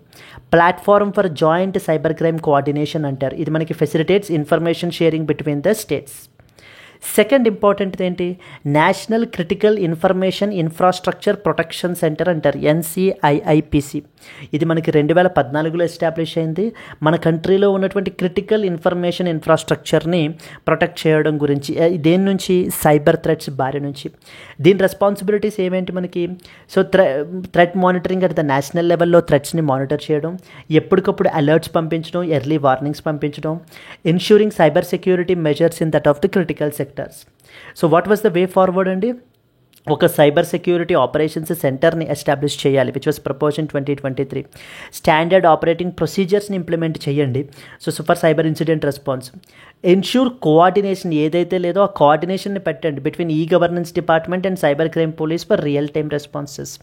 Platform for joint cyber crime coordination అంటారు. ఇది మనకి facilitates information sharing between the states. Second important ఏంటి, national critical information infrastructure protection centre అంటారు, NCIIPC. ఇది మనకి 2014లో ఎస్టాబ్లిష్ అయింది. మన కంట్రీలో ఉన్నటువంటి క్రిటికల్ ఇన్ఫర్మేషన్ ఇన్ఫ్రాస్ట్రక్చర్ని ప్రొటెక్ట్ చేయడం గురించి, దేని నుంచి, సైబర్ థ్రెట్స్ బారి నుంచి. దీని రెస్పాన్సిబిలిటీస్ ఏమేంటి మనకి, so threat monitoring at the national లెవెల్లో థ్రెట్స్ని మానిటర్ చేయడం, ఎప్పటికప్పుడు అలర్ట్స్ పంపించడం, ఎర్లీ వార్నింగ్స్ పంపించడం, ensuring cyber security measures in that of the critical sectors. So what was the way forward అండి, ఒక సైబర్ సెక్యూరిటీ ఆపరేషన్స్ సెంటర్ని ఎస్టాబ్లిష్ చేయాలి, which was propose in 2023. Standard operating ప్రొసీజర్స్ని ఇంప్లిమెంట్ చేయండి, so for cyber incident response. Ensure coordination, ఏదైతే లేదో ఆ కోఆర్డినేషన్ని పెట్టండి బిట్వీన్ ఈ governance department and cyber crime police for real time responses.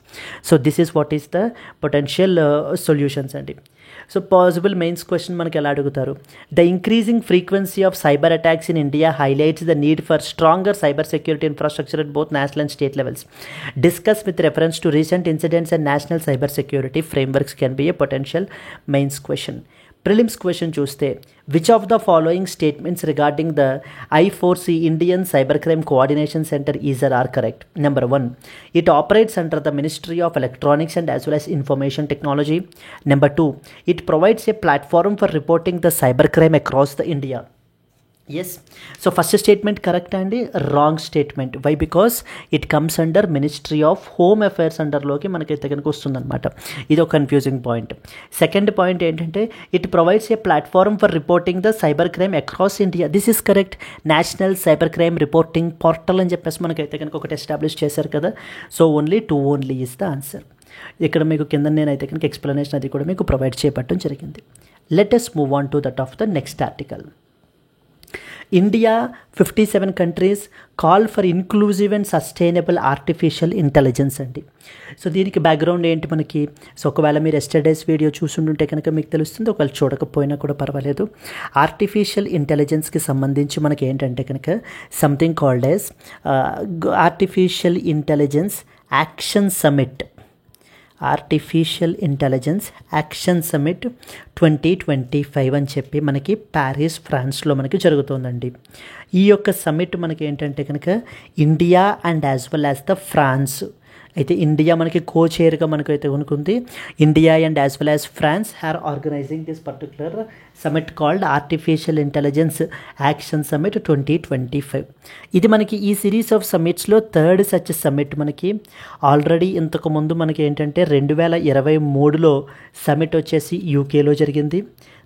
So this is what is the potential solutions అండి. సో పాసిబుల్ మెయిన్స్ క్వశ్చన్ మనకి ఎలా అడుగుతారు, the increasing frequency of cyber attacks in India highlights the need for stronger cyber security infrastructure at both national and state levels. Discuss with reference to recent incidents and national cyber security frameworks can be a potential mains question. Prelims question చూస్తే, which of the following statements regarding the I4C Indian Cybercrime Coordination Center are correct? Number 1, it operates under the Ministry of Electronics and as well as Information Technology. Number 2, it provides a platform for reporting the cybercrime across the India. Yes, so first statement correct అండి, wrong statement. Why, because it comes under ministry of home affairs అండర్లోకి మనకైతే కనుక వస్తుందన్నమాట. ఇది ఒక కన్ఫ్యూజింగ్ పాయింట్. సెకండ్ పాయింట్ ఏంటంటే, it provides a platform for reporting the cyber crime across India. This is correct. National cyber crime reporting portal అని చెప్పేసి మనకైతే కనుక ఒకటి ఎస్టాబ్లిష్ చేశారు కదా. So only is the answer. ఇక్కడ మీకు కింద నేనైతే కనుక ఎక్స్ప్లెనేషన్ అది కూడా మీకు ప్రొవైడ్ చేయబట్టడం జరిగింది. Let us move on to that of the next article. India, 57 countries call for inclusive and sustainable artificial intelligence అండి. సో దీనికి బ్యాక్గ్రౌండ్ ఏంటి మనకి, సో ఒకవేళ మీరు ఎస్టర్డేస్ వీడియో చూసుంటుంటే కనుక మీకు తెలుస్తుంది, ఒకవేళ చూడకపోయినా కూడా పర్వాలేదు. ఆర్టిఫిషియల్ ఇంటెలిజెన్స్కి సంబంధించి మనకి ఏంటంటే కనుక something called as artificial intelligence action summit, artificial intelligence action summit 2025 అని చెప్పి మనకి ప్యారిస్, ఫ్రాన్స్లో మనకి జరుగుతుందండి. ఈ యొక్క సమిట్ మనకి ఏంటంటే కనుక India and as well as the France, అయితే ఇండియా మనకి కో చైర్గా మనకైతే కొనుక్కుంది. India and as well as France are organizing this particular summit called artificial intelligence action summit 2025. ఇది మనకి ఈ సిరీస్ ఆఫ్ సమిట్స్లో థర్డ్ సచ్ సమిట్. మనకి ఆల్రెడీ ఇంతకుముందు మనకి ఏంటంటే 2023లో సమిట్ వచ్చేసి యూకేలో జరిగింది.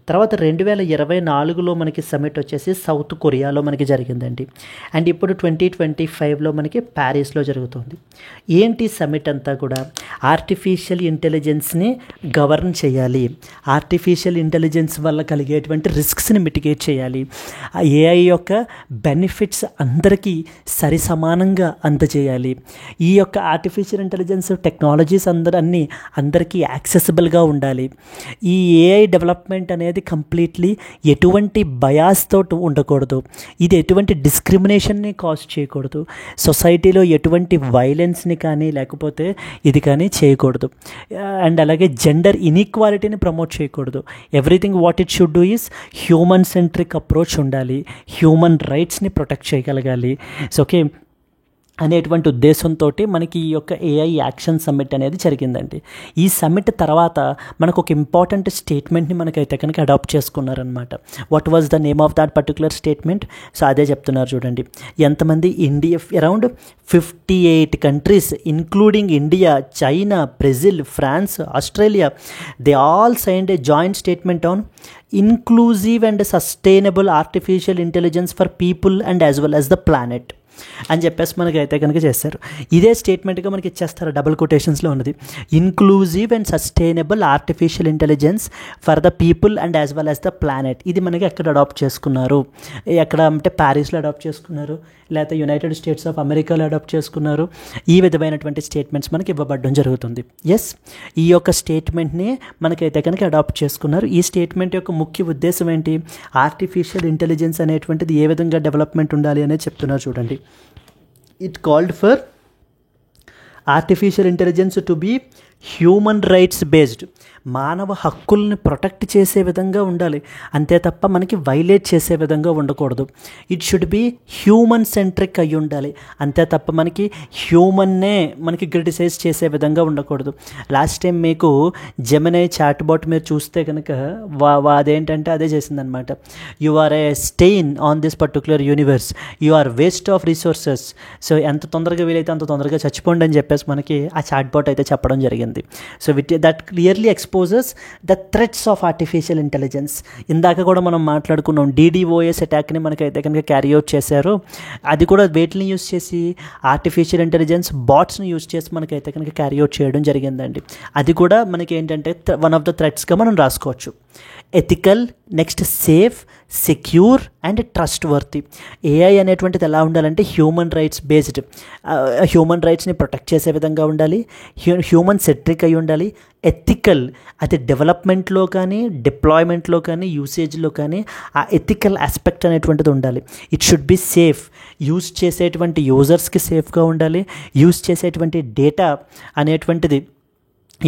తర్వాత 2024లో మనకి సమిట్ వచ్చేసి సౌత్ కొరియాలో మనకి జరిగిందండి. అండ్ ఇప్పుడు 2025లో మనకి ప్యారిస్లో జరుగుతుంది. ఏంటి సమిట్ అంతా కూడా, ఆర్టిఫిషియల్ ఇంటెలిజెన్స్ని గవర్న్ చేయాలి, ఆర్టిఫిషియల్ ఇంటెలిజెన్స్ వల్ల కలిగేటువంటి రిస్క్స్ని మిటిగేట్ చేయాలి, ఏఐ యొక్క బెనిఫిట్స్ అందరికీ సరి సమానంగా అందజేయాలి, ఈ యొక్క ఆర్టిఫిషియల్ ఇంటెలిజెన్స్ టెక్నాలజీస్ అందరికీ యాక్సెసిబుల్గా ఉండాలి, ఈ ఏఐ డెవలప్మెంట్ అనేది కంప్లీట్లీ ఎటువంటి బయాస్ తోటి ఉండకూడదు, ఇది ఎటువంటి డిస్క్రిమినేషన్ని కాజ్ చేయకూడదు, సొసైటీలో ఎటువంటి వైలెన్స్ని కానీ లేకపోతే ఇది కానీ చేయకూడదు, అండ్ అలాగే జెండర్ ఇన్ఈక్వాలిటీని ప్రమోట్ చేయకూడదు. Everything what it should do is human centric approach ఉండాలి, హ్యూమన్ రైట్స్ని ప్రొటెక్ట్ చేయగలగాలి. సో ఓకే అనేటువంటి ఉద్దేశంతో మనకి ఈ యొక్క ఏఐ యాక్షన్ సమ్మిట్ అనేది జరిగిందండి. ఈ సమ్మిట్ తర్వాత మనకు ఒక ఇంపార్టెంట్ స్టేట్మెంట్ని మనకైతే కనుక అడాప్ట్ చేసుకున్నారనమాట. What was the name of that particular statement? So అదే చెప్తున్నారు చూడండి. ఎంతమంది India, around 58 countries including India, China, Brazil, France, Australia, they all signed a joint statement on inclusive and sustainable artificial intelligence for people and as well as the planet అని చెప్పేసి మనకైతే కనుక చేస్తారు. ఇదే స్టేట్మెంట్గా మనకి ఇచ్చేస్తారు, డబుల్ కొటేషన్స్లో ఉన్నది, inclusive and sustainable artificial intelligence for the people and as well as the planet. ఇది మనకి ఎక్కడ అడాప్ట్ చేసుకున్నారు, ఎక్కడ అంటే ప్యారిస్లో అడాప్ట్ చేసుకున్నారు, లేకపోతే యునైటెడ్ స్టేట్స్ ఆఫ్ అమెరికాలో అడాప్ట్ చేసుకున్నారు. ఈ విధమైనటువంటి స్టేట్మెంట్స్ మనకి ఇవ్వబడడం జరుగుతుంది. ఎస్, ఈ యొక్క స్టేట్మెంట్ని మనకైతే కనుక అడాప్ట్ చేసుకున్నారు. ఈ స్టేట్మెంట్ యొక్క ముఖ్య ఉద్దేశం ఏంటి, ఆర్టిఫిషియల్ ఇంటెలిజెన్స్ అనేటువంటిది ఏ విధంగా డెవలప్మెంట్ ఉండాలి అనేది చెప్తున్నారు చూడండి. It called for artificial intelligence to be human rights based, మానవ హక్కుల్ని ప్రొటెక్ట్ చేసే విధంగా ఉండాలి, అంతే తప్ప మనకి వైలేట్ చేసే విధంగా ఉండకూడదు. It should B human centric అయి ఉండాలి, అంతే తప్ప మనకి హ్యూమన్నే మనకి క్రిటిసైజ్ చేసే విధంగా ఉండకూడదు. లాస్ట్ టైం మీకు జెమినై చాట్ బాట్ మీరు చూస్తే కనుక అదేంటంటే అదే చేసిందనమాట. You are a stain on this particular universe, you are waste of resources, so ఎంత తొందరగా వీలైతే అంత తొందరగా చచ్చిపోండి అని చెప్పేసి మనకి ఆ చాట్ బాట్ అయితే చెప్పడం జరిగింది. So that clearly exposes the threats of artificial intelligence. ఇందాక కూడా మనం మాట్లాడుకున్నాం, DDoS అటాక్ని మనకైతే కనుక క్యారీ అవుట్ చేశారు. అది కూడా వేటిని యూస్ చేసి, ఆర్టిఫిషియల్ ఇంటెలిజెన్స్ బాట్స్ని యూస్ చేసి మనకైతే కనుక క్యారీ అవుట్ చేయడం జరిగిందండి. అది కూడా మనకి ఏంటంటే వన్ ఆఫ్ ద థ్రెట్స్గా మనం రాసుకోవచ్చు. Ethical, next safe, secure and trustworthy. AI అనేటువంటిది ఎలా ఉండాలంటే హ్యూమన్ రైట్స్ బేస్డ్, హ్యూమన్ రైట్స్ని ప్రొటెక్ట్ చేసే విధంగా ఉండాలి, హ్యూమన్ సెంట్రిక్ అయి ఉండాలి, ఎథికల్, అది డెవలప్మెంట్లో కానీ డిప్లాయ్మెంట్లో కానీ యూసేజ్లో కానీ ఆ ఎథికల్ ఆస్పెక్ట్ అనేటువంటిది ఉండాలి. It should be safe, use చేసేటువంటి యూజర్స్కి సేఫ్గా ఉండాలి, యూజ్ చేసేటువంటి డేటా అనేటువంటిది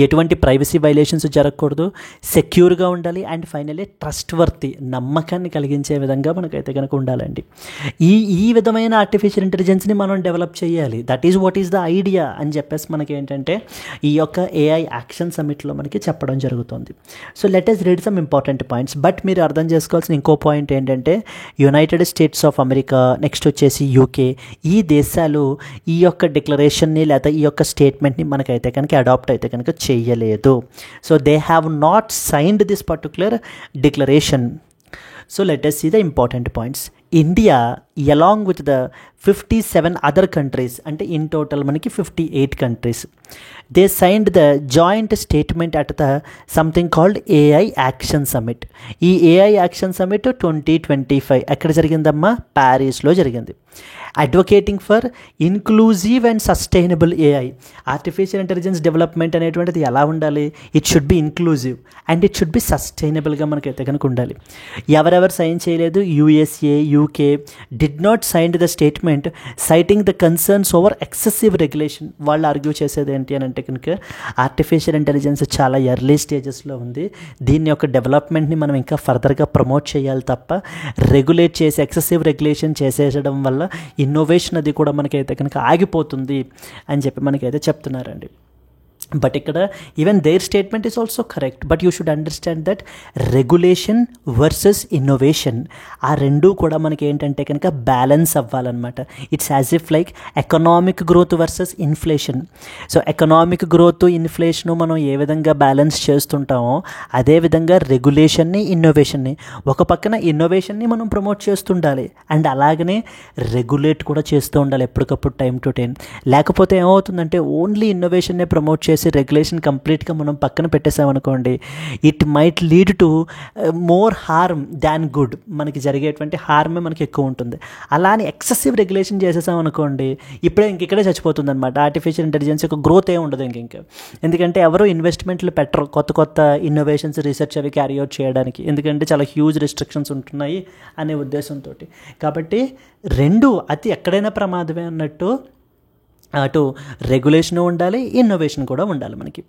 ఎటువంటి ప్రైవసీ వైలేషన్స్ జరగకూడదు, సెక్యూర్గా ఉండాలి, అండ్ ఫైనల్లీ ట్రస్ట్ వర్తీ, నమ్మకాన్ని కలిగించే విధంగా మనకైతే కనుక ఉండాలండి. ఈ విధమైన ఆర్టిఫిషియల్ ఇంటెలిజెన్స్ని మనం డెవలప్ చేయాలి. That is what is the idea అని చెప్పేసి మనకి ఏంటంటే ఈ యొక్క AI యాక్షన్ సమిట్లో మనకి చెప్పడం జరుగుతుంది. So let us read some important points. But మీరు అర్థం చేసుకోవాల్సిన ఇంకో పాయింట్ ఏంటంటే United states of America, next వచ్చేసి UK, ఈ దేశాలు ఈ యొక్క డిక్లరేషన్ని లేదా ఈ యొక్క స్టేట్మెంట్ని మనకైతే కనుక అడాప్ట్ అయితే కనుక చేయలేదు. So they have not signed this particular declaration. So let us see the important points. India along with the 57 other countries, అంటే in total మనకి 58 countries, they signed the joint statement at the something called AI Action Summit. ఈ AI Action Summit 2025 ఎక్కడ జరిగిందమ్మా? ప్యారిస్లో జరిగింది. Advocating for inclusive and sustainable AI, artificial intelligence development అనేటువంటిది ఎలా ఉండాలి? It should be inclusive and it should be సస్టైనబుల్గా మనకైతే కనుక ఉండాలి. ఎవరెవరు సైన్ చేయలేదు? USA, UK did not sign the statement citing the concerns over excessive regulation. వాళ్ళు ఆర్గ్యూ చేసేది ఏంటి అని అంటే కనుక ఆర్టిఫిషియల్ ఇంటెలిజెన్స్ చాలా ఎర్లీ స్టేజెస్లో ఉంది, దీని యొక్క డెవలప్మెంట్ని మనం ఇంకా ఫర్దర్గా ప్రమోట్ చేయాలి తప్ప రెగ్యులేట్ చేసి ఎక్సెసివ్ రెగ్యులేషన్ చేసేయడం వల్ల ఇన్నోవేషన్ అది కూడా మనకైతే కనుక ఆగిపోతుంది అని చెప్పి మనకైతే చెప్తున్నారండి. బట్ ఇక్కడ even their statement is also correct, but you should understand that regulation versus innovation, ఆ రెండూ కూడా మనకి ఏంటంటే కనుక బ్యాలెన్స్ అవ్వాలన్నమాట. It's as if like economic growth versus inflation. So economic growth inflation మనం ఏ విధంగా బ్యాలెన్స్ చేస్తుంటామో అదేవిధంగా రెగ్యులేషన్ని ఇన్నోవేషన్ని, ఒక పక్కన ఇన్నోవేషన్ని మనం ప్రమోట్ చేస్తుండాలి అండ్ అలాగనే రెగ్యులేట్ కూడా చేస్తూ ఉండాలి ఎప్పటికప్పుడు, టైం టు టైం. లేకపోతే ఏమవుతుందంటే ఓన్లీ ఇన్నోవేషన్నే ప్రమోట్ చేసి రెగ్యులేషన్ కంప్లీట్గా మనం పక్కన పెట్టేసామనుకోండి, it might lead to more harm than good. మనకి జరిగేటువంటి హార్మే మనకి ఎక్కువ ఉంటుంది. అలానే ఎక్సెసివ్ రెగ్యులేషన్ చేసేసామనుకోండి, ఇక్కడే చచ్చిపోతుంది అనమాట. ఆర్టిఫిషియల్ ఇంటెలిజెన్స్ యొక్క గ్రోత్ ఏమి ఉండదు ఇంకా. ఎందుకంటే ఎవరు ఇన్వెస్ట్మెంట్లు పెట్టరు కొత్త ఇన్నోవేషన్స్, రీసెర్చ్ అవి క్యారీ అవుట్ చేయడానికి, ఎందుకంటే చాలా హ్యూజ్ రెస్ట్రిక్షన్స్ ఉంటున్నాయి అనే ఉద్దేశంతో. కాబట్టి రెండు అది ఎక్కడైనా ప్రమాదమే అన్నట్టు అటు రెగ్యులేషన్ ఉండాలి, ఇన్నోవేషన్ కూడా ఉండాలి మనకి.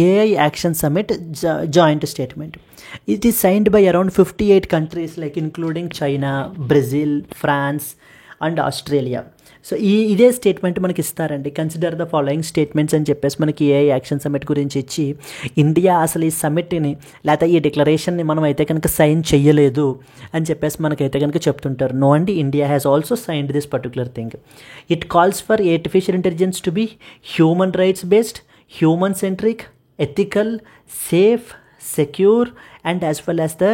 AI action summit joint statement, it is signed by around 58 countries like including China, Brazil, France and Australia. So ఇదే స్టేట్మెంట్ మనకి ఇస్తారండి. కన్సిడర్ ద ఫాలోయింగ్ స్టేట్మెంట్స్ అని చెప్పేసి మనకి AI యాక్షన్ సమిట్ గురించి ఇచ్చి, ఇండియా అసలు ఈ సమిట్ని లేదా ఈ డిక్లరేషన్ని మనం అయితే కనుక సైన్ చెయ్యలేదు అని చెప్పేసి మనకైతే కనుక చెప్తుంటారు. నో అండి, India has also signed this particular thing. It calls for artificial intelligence to be human rights based, human centric, ethical, safe, secure and as well as the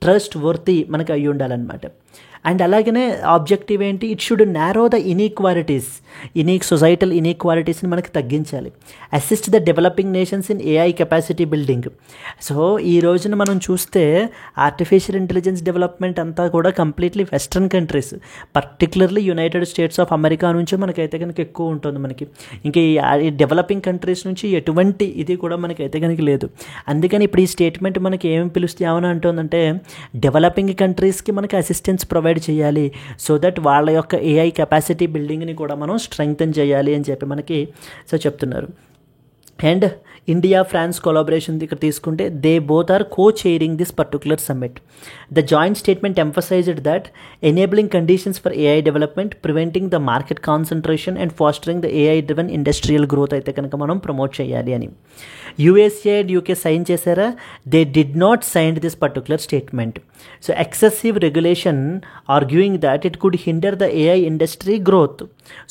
trustworthy మనకి అయ్యి ఉండాలన్నమాట. అండ్ అలాగనే ఆబ్జెక్టివ్ ఏంటి? It should narrow the inequalities, societal ఇన్ఈక్వాలిటీస్ని మనకి తగ్గించాలి. Assist the developing nations in AI capacity building. So ఈ రోజున మనం చూస్తే ఆర్టిఫిషియల్ ఇంటెలిజెన్స్ డెవలప్మెంట్ అంతా కూడా completely western countries, particularly United states of America నుంచి మనకైతే కనుక ఎక్కువ ఉంటుంది మనకి. ఇంకా ఈ డెవలపింగ్ కంట్రీస్ నుంచి ఎటువంటి ఇది కూడా మనకైతే కనుక లేదు. అందుకని ఇప్పుడు ఈ స్టేట్మెంట్ మనకి ఏమి ఏమని అంటుందంటే, డెవలపింగ్ కంట్రీస్కి మనకి అసిస్టెన్స్ ప్రొవైడ్ చేయాలి, సో దట్ వాళ్ళ యొక్క AI కెపాసిటీ బిల్డింగ్ని కూడా మనం స్ట్రెంగ్తన్ చేయాలి అని చెప్పి మనకి చెప్తున్నారు. అండ్ ఇండియా ఫ్రాన్స్ కొలాబరేషన్ ఇక్కడ తీసుకుంటే they both are co-chairing this particular summit. The joint statement emphasized that enabling conditions for AI development, preventing the market concentration and fostering the AI driven industrial growth అయితే కనుక మనం ప్రమోట్ చేయాలి అని. USA అండ్ UK సైన్ చేశారా? They did not sign this particular statement. So excessive regulation arguing that it could hinder the AI industry growth.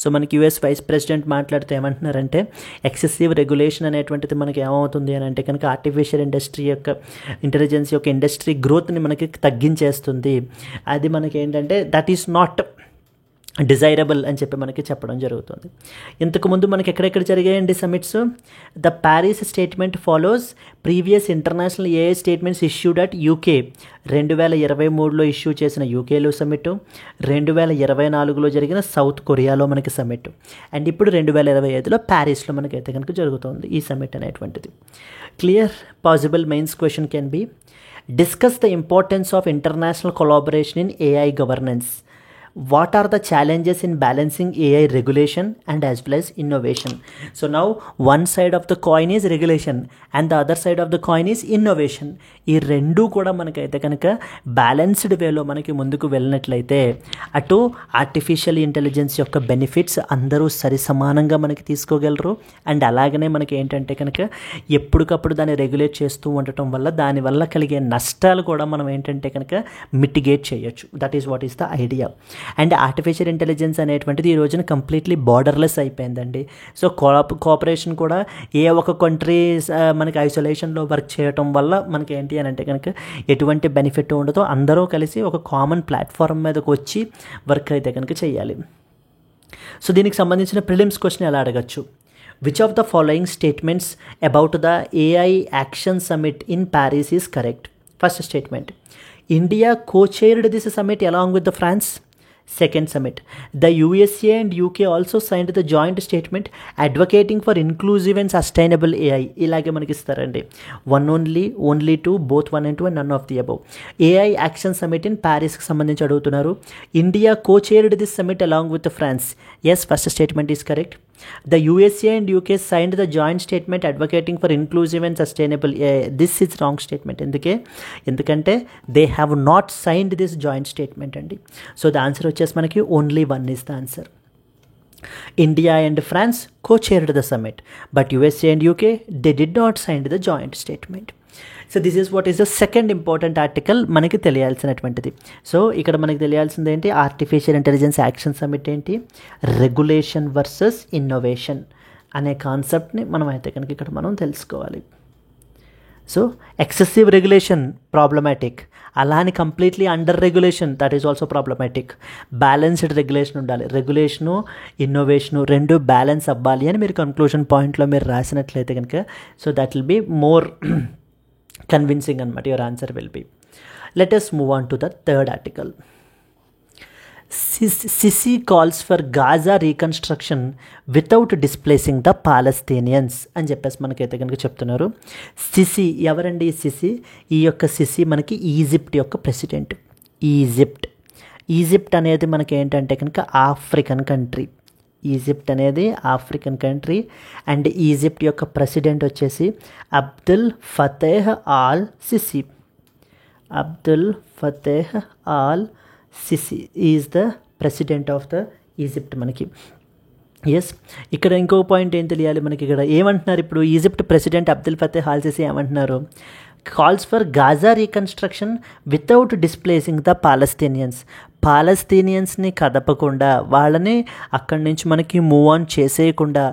So మనకి యుఎస్ వైస్ ప్రెసిడెంట్ మాట్లాడితే ఏమంటున్నారంటే ఎక్సెసివ్ రెగ్యులేషన్ అనేటువంటిది మనకి ఏమవుతుంది అని అంటే కనుక ఆర్టిఫిషియల్ ఇంటెలిజెన్స్ యొక్క ఇండస్ట్రీ గ్రోత్ని మనకి తగ్గించేస్తుంది. అది మనకి ఏంటంటే దట్ ఈస్ నాట్ డిజైరబుల్ అని చెప్పి మనకి చెప్పడం జరుగుతుంది. ఇంతకుముందు మనకి ఎక్కడెక్కడ జరిగాయండి summits? The Paris statement follows previous international AI statements issued at UK. 2023లో ఇష్యూ చేసిన యూకేలో సమిట్, 2024లో జరిగిన సౌత్ కొరియాలో మనకి సమిట్, అండ్ ఇప్పుడు 2025లో ప్యారిస్లో మనకైతే కనుక జరుగుతుంది ఈ సమిట్ అనేటువంటిది. Clear? Possible mains question can be discuss the importance of international collaboration in AI governance. What are the challenges in balancing AI regulation and as well as innovation? So now one side of the coin is regulation and the other side of the coin is innovation. ఈ రెండు కూడా మనకైతే కనుక బ్యాలెన్స్డ్ వేలో మనకి ముందుకు వెళ్ళినట్లయితే అటు ఆర్టిఫిషియల్ ఇంటెలిజెన్స్ యొక్క బెనిఫిట్స్ అందరూ సరి సమానంగా మనకి తీసుకోగలరు, అండ్ అలాగనే మనకి ఏంటంటే కనుక ఎప్పటికప్పుడు దాన్ని రెగ్యులేట్ చేస్తూ ఉండటం వల్ల దానివల్ల కలిగే నష్టాలు కూడా మనం ఏంటంటే కనుక మిటిగేట్ చేయొచ్చు. That is what is the idea. And artificial intelligence అనేటువంటిది ఈ రోజున కంప్లీట్లీ బార్డర్లెస్ అయిపోయిందండి. సో కోఆపరేషన్ కూడా ఏ ఒక కంట్రీ మనకి ఐసోలేషన్లో వర్క్ చేయటం వల్ల మనకి ఏంటి అని అంటే కనుక ఎటువంటి బెనిఫిట్ ఉండదో, అందరూ కలిసి ఒక కామన్ ప్లాట్ఫామ్ మీదకి వచ్చి వర్క్ అయితే కనుక చేయాలి. సో దీనికి సంబంధించిన ప్రిలిమ్స్ క్వశ్చన్ ఎలా అడగచ్చు? Which of the following statements about the AI Action Summit in Paris is correct? First statement, India co-chaired this summit along with the France. Second summit, the USA and UK also signed the joint statement advocating for inclusive and sustainable AI. ఇలాగే మనకి ఇస్తారండి. వన్ ఓన్లీ టూ, బోత్ 1 and 2 and none of the above. AI action summit in ప్యారిస్కి సంబంధించి అడుగుతున్నారు. India co-chaired this summit along with France. Yes, first statement is correct. The USA and UK signed the joint statement advocating for inclusive and sustainable AI. This is wrong statement. ఎందుకంటే they have not signed this joint statement అండి. సో ద ఆన్సర్ వచ్చేసి మనకి only 1 is the answer. India and France co-chaired the summit, but USA and UK, they did not sign the joint statement. So this is what is the second important article మనకి తెలియాల్సినటువంటిది. సో ఇక్కడ మనకి తెలియాల్సింది ఏంటి? ఆర్టిఫిషియల్ ఇంటెలిజెన్స్ యాక్షన్ సమిట్ ఏంటి, రెగ్యులేషన్ వర్సెస్ ఇన్నోవేషన్ అనే కాన్సెప్ట్ని మనం అయితే కనుక ఇక్కడ మనం తెలుసుకోవాలి. సో ఎక్సెసివ్ రెగ్యులేషన్ ప్రాబ్లమాటిక్, అలా అని completely under regulation that is also problematic. Balanced regulation ఉండాలి. రెగ్యులేషను ఇన్నోవేషను రెండు బ్యాలెన్స్ అవ్వాలి అని మీరు కన్క్లూజన్ పాయింట్లో మీరు రాసినట్లయితే కనుక so that will be more convincing and your answer will be. Let us move on to the third article. Sisi calls for Gaza reconstruction without displacing the Palestinians అని చెప్పేసి మనకైతే కనుక చెప్తున్నారు. సిసి ఎవరండి? సిసి ఈ యొక్క సిసి మనకి ఈజిప్ట్ యొక్క ప్రెసిడెంట్. ఈజిప్ట్ అనేది మనకి ఏంటంటే కనుక ఆఫ్రికన్ కంట్రీ. ఈజిప్ట్ అనేది ఆఫ్రికన్ కంట్రీ అండ్ ఈజిప్ట్ యొక్క ప్రెసిడెంట్ వచ్చేసి Abdel Fattah al Sisi. Abdel Fattah al Sisi is the president of the Egypt మనకి. ఎస్, ఇక్కడ ఇంకో పాయింట్ ఏం తెలియాలి మనకి? ఇక్కడ ఏమంటున్నారు ఇప్పుడు Egypt president Abdul Fattah al Sisi ఏమంటున్నారు? Calls for Gaza reconstruction without displacing the పాలస్తీనియన్స్ని కదపకుండా, వాళ్ళని అక్కడి నుంచి మనకి మూవ్ ఆన్ చేసేయకుండా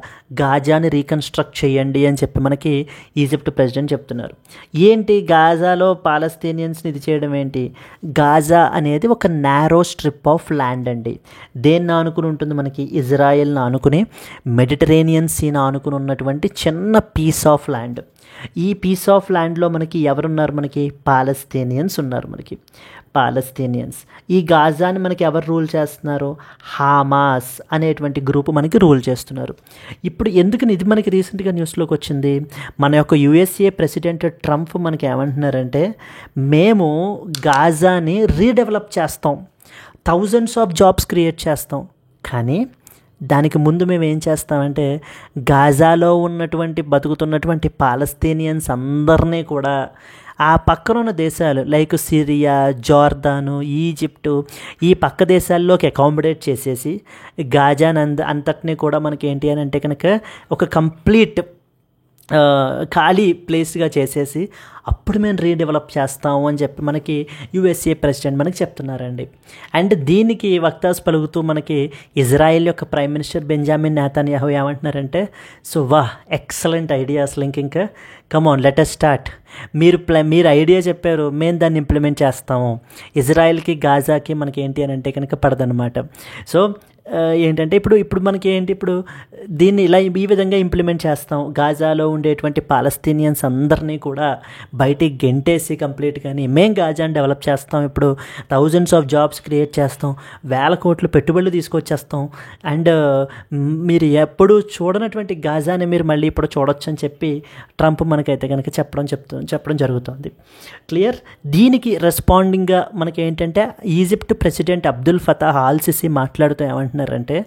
గాజాని రీకన్స్ట్రక్ట్ చేయండి అని చెప్పి మనకి ఈజిప్ట్ ప్రెసిడెంట్ చెప్తున్నారు. ఏంటి గాజాలో పాలస్తీనియన్స్ని ఇది చేయడం ఏంటి? గాజా అనేది ఒక నారో స్ట్రిప్ ఆఫ్ ల్యాండ్ అండి. దేన్ని ఆనుకుని ఉంటుంది మనకి? ఇజ్రాయెల్ని ఆనుకుని, మెడిటరేనియన్ సీని ఆనుకుని ఉన్నటువంటి చిన్న పీస్ ఆఫ్ ల్యాండ్. ఈ పీస్ ఆఫ్ ల్యాండ్లో మనకి ఎవరున్నారు? మనకి పాలస్తీనియన్స్ ఉన్నారు. మనకి పాలస్తీనియన్స్. ఈ గాజాని మనకి ఎవరు రూల్ చేస్తున్నారు? హమాస్ అనేటువంటి గ్రూప్ మనకి రూల్ చేస్తున్నారు. ఇప్పుడు ఎందుకని ఇది మనకి రీసెంట్గా న్యూస్లోకి వచ్చింది? మన యొక్క USA ప్రెసిడెంట్ ట్రంప్ మనకి ఏమంటున్నారంటే, మేము గాజాని రీడెవలప్ చేస్తాం, థౌజండ్స్ ఆఫ్ జాబ్స్ క్రియేట్ చేస్తాం, కానీ దానికి ముందు మేము ఏం చేస్తామంటే గాజాలో బతుకుతున్నటువంటి పాలస్తీనియన్స్ అందరినీ కూడా ఆ పక్కన ఉన్న దేశాలు లైక్ సిరియా, జోర్దాను, ఈజిప్టు ఈ పక్క దేశాల్లోకి అకామిడేట్ చేసేసి గాజాని అంతటినీ కూడా మనకి ఏంటి అని అంటే కనుక ఒక కంప్లీట్ ఖాళీ ప్లేస్గా చేసేసి అప్పుడు మేము రీడెవలప్ చేస్తాము అని చెప్పి మనకి యుఎస్ఏ ప్రెసిడెంట్ మనకి చెప్తున్నారండి. అండ్ దీనికి వక్తాస్ పలుకుతూ మనకి ఇజ్రాయెల్ యొక్క ప్రైమ్ మినిస్టర్ బెంజామిన్ నెతన్యాహు ఏమంటున్నారంటే, సో ఎక్సలెంట్ ఐడియా, అసలు ఇంకా కమాన్ లెట్ అస్ స్టార్ట్. మీరు ఐడియా చెప్పారు, మేము దాన్ని ఇంప్లిమెంట్ చేస్తాము. ఇజ్రాయెల్కి గాజాకి మనకి ఏంటి అని అంటే కనుక పడదనమాట. సో ఏంటంటే ఇప్పుడు మనకి ఇప్పుడు దీన్ని ఇలా ఈ విధంగా ఇంప్లిమెంట్ చేస్తాం. గాజాలో ఉండేటువంటి పాలస్తీనియన్స్ అందరినీ కూడా బయటికి గెంటేసి కంప్లీట్గాని మేము గాజాని డెవలప్ చేస్తాం, ఇప్పుడు థౌజండ్స్ ఆఫ్ జాబ్స్ క్రియేట్ చేస్తాం, 1,000 కోట్ల పెట్టుబడులు తీసుకొచ్చేస్తాం, అండ్ మీరు ఎప్పుడు చూడనటువంటి గాజాని మీరు మళ్ళీ ఇప్పుడు చూడొచ్చు అని చెప్పి ట్రంప్ మనకైతే కనుక చెప్పడం జరుగుతుంది. క్లియర్. దీనికి రెస్పాండింగ్గా మనకి ఏంటంటే Egypt president Abdul Fattah al Sisi మాట్లాడుతూ ఏమంటున్నారంటే,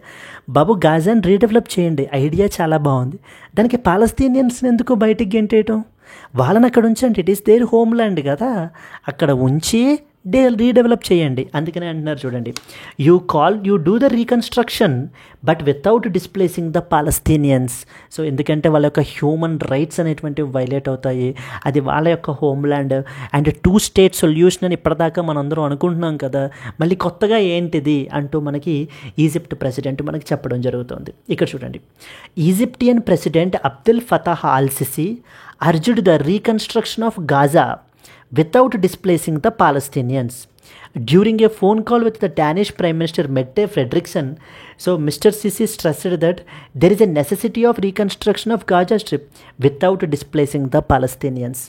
బాబు గాజాని రీడెవలప్ చేయండి, ఐడియా చాలా బాగుంది, దానికి పాలస్తీనియన్స్ని ఎందుకు బయటికి గెంటేయటం, వాళ్ళని అక్కడ ఉంచండి, it is their homeland కదా, అక్కడ ఉంచి రీడెవలప్ చేయండి. అందుకనే అంటున్నారు చూడండి, you do the reconstruction but without displacing the Palestinians. So ఎందుకంటే వాళ్ళ యొక్క హ్యూమన్ రైట్స్ అనేటువంటివి వైలేట్ అవుతాయి, అది వాళ్ళ యొక్క హోమ్ల్యాండ్. అండ్ 2 స్టేట్ సొల్యూషన్ అని ఇప్పటిదాకా మనందరం అనుకుంటున్నాం కదా, మళ్ళీ కొత్తగా ఏంటిది అంటూ మనకి ఈజిప్ట్ ప్రెసిడెంట్ మనకి చెప్పడం జరుగుతుంది. ఇక్కడ చూడండి, Egyptian president Abdul Fattah al Sisi urged the reconstruction of Gaza without displacing the Palestinians. During a phone call with the Danish Prime Minister Mette Frederiksen, so Mr. Sisi stressed that there is a necessity of reconstruction of Gaza Strip without displacing the Palestinians.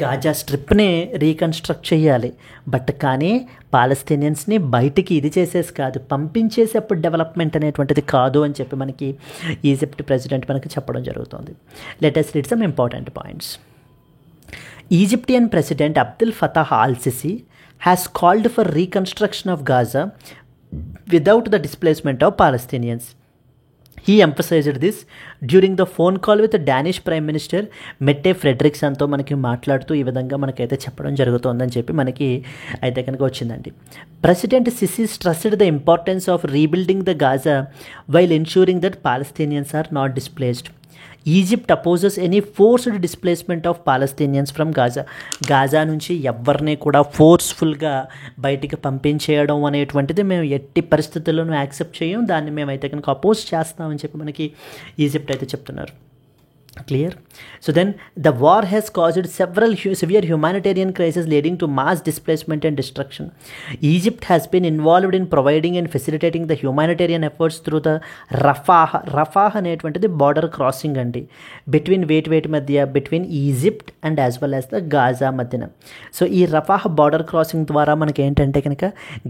Gaza స్ట్రిప్ని రీకన్స్ట్రక్ట్ చేయాలి, బట్ కానీ పాలస్తీనియన్స్ని బయటికి ఇది చేసేసి కాదు, పంపించేసి అప్పుడు డెవలప్మెంట్ అనేటువంటిది కాదు అని చెప్పి మనకి ఈజిప్ట్ ప్రెసిడెంట్ మనకి చెప్పడం జరుగుతుంది. Let us read some important points. Egyptian President Abdel Fattah al-Sisi has called for reconstruction of Gaza without the displacement of Palestinians. He emphasized this during the phone call with the Danish Prime Minister Mette Frederiksenతో మనకి మాట్లాడుతూ ఈ విధంగా మనకైతే చెప్పడం జరుగుతుందని చెప్పి మనకి అయితే కనుక వచ్చిందండి. President CC stressed the importance of rebuilding the Gaza while ensuring that Palestinians are not displaced. Egypt opposes any forced displacement of Palestinians from Gaza. Gaza నుంచి ఎవరిని కూడా ఫోర్స్ఫుల్గా బయటికి పంపించేయడం అనేటువంటిది మేము ఎట్టి పరిస్థితుల్లోనూ యాక్సెప్ట్ చేయం, దాన్ని మేమైతే కనుక అపోజ్ చేస్తామని చెప్పి మనకి ఈజిప్ట్ అయితే చెప్తున్నారు. Clear. So then the war has caused several severe humanitarian crises leading to mass displacement and destruction. Egypt has been involved in providing and facilitating the humanitarian efforts through the Rafah అనేటువంటిది border crossing అండి, between మధ్య between Egypt and as well as the Gaza మధ్యన. సో ఈ రఫాహ్ బార్డర్ క్రాసింగ్ ద్వారా మనకి ఏంటంటే కనుక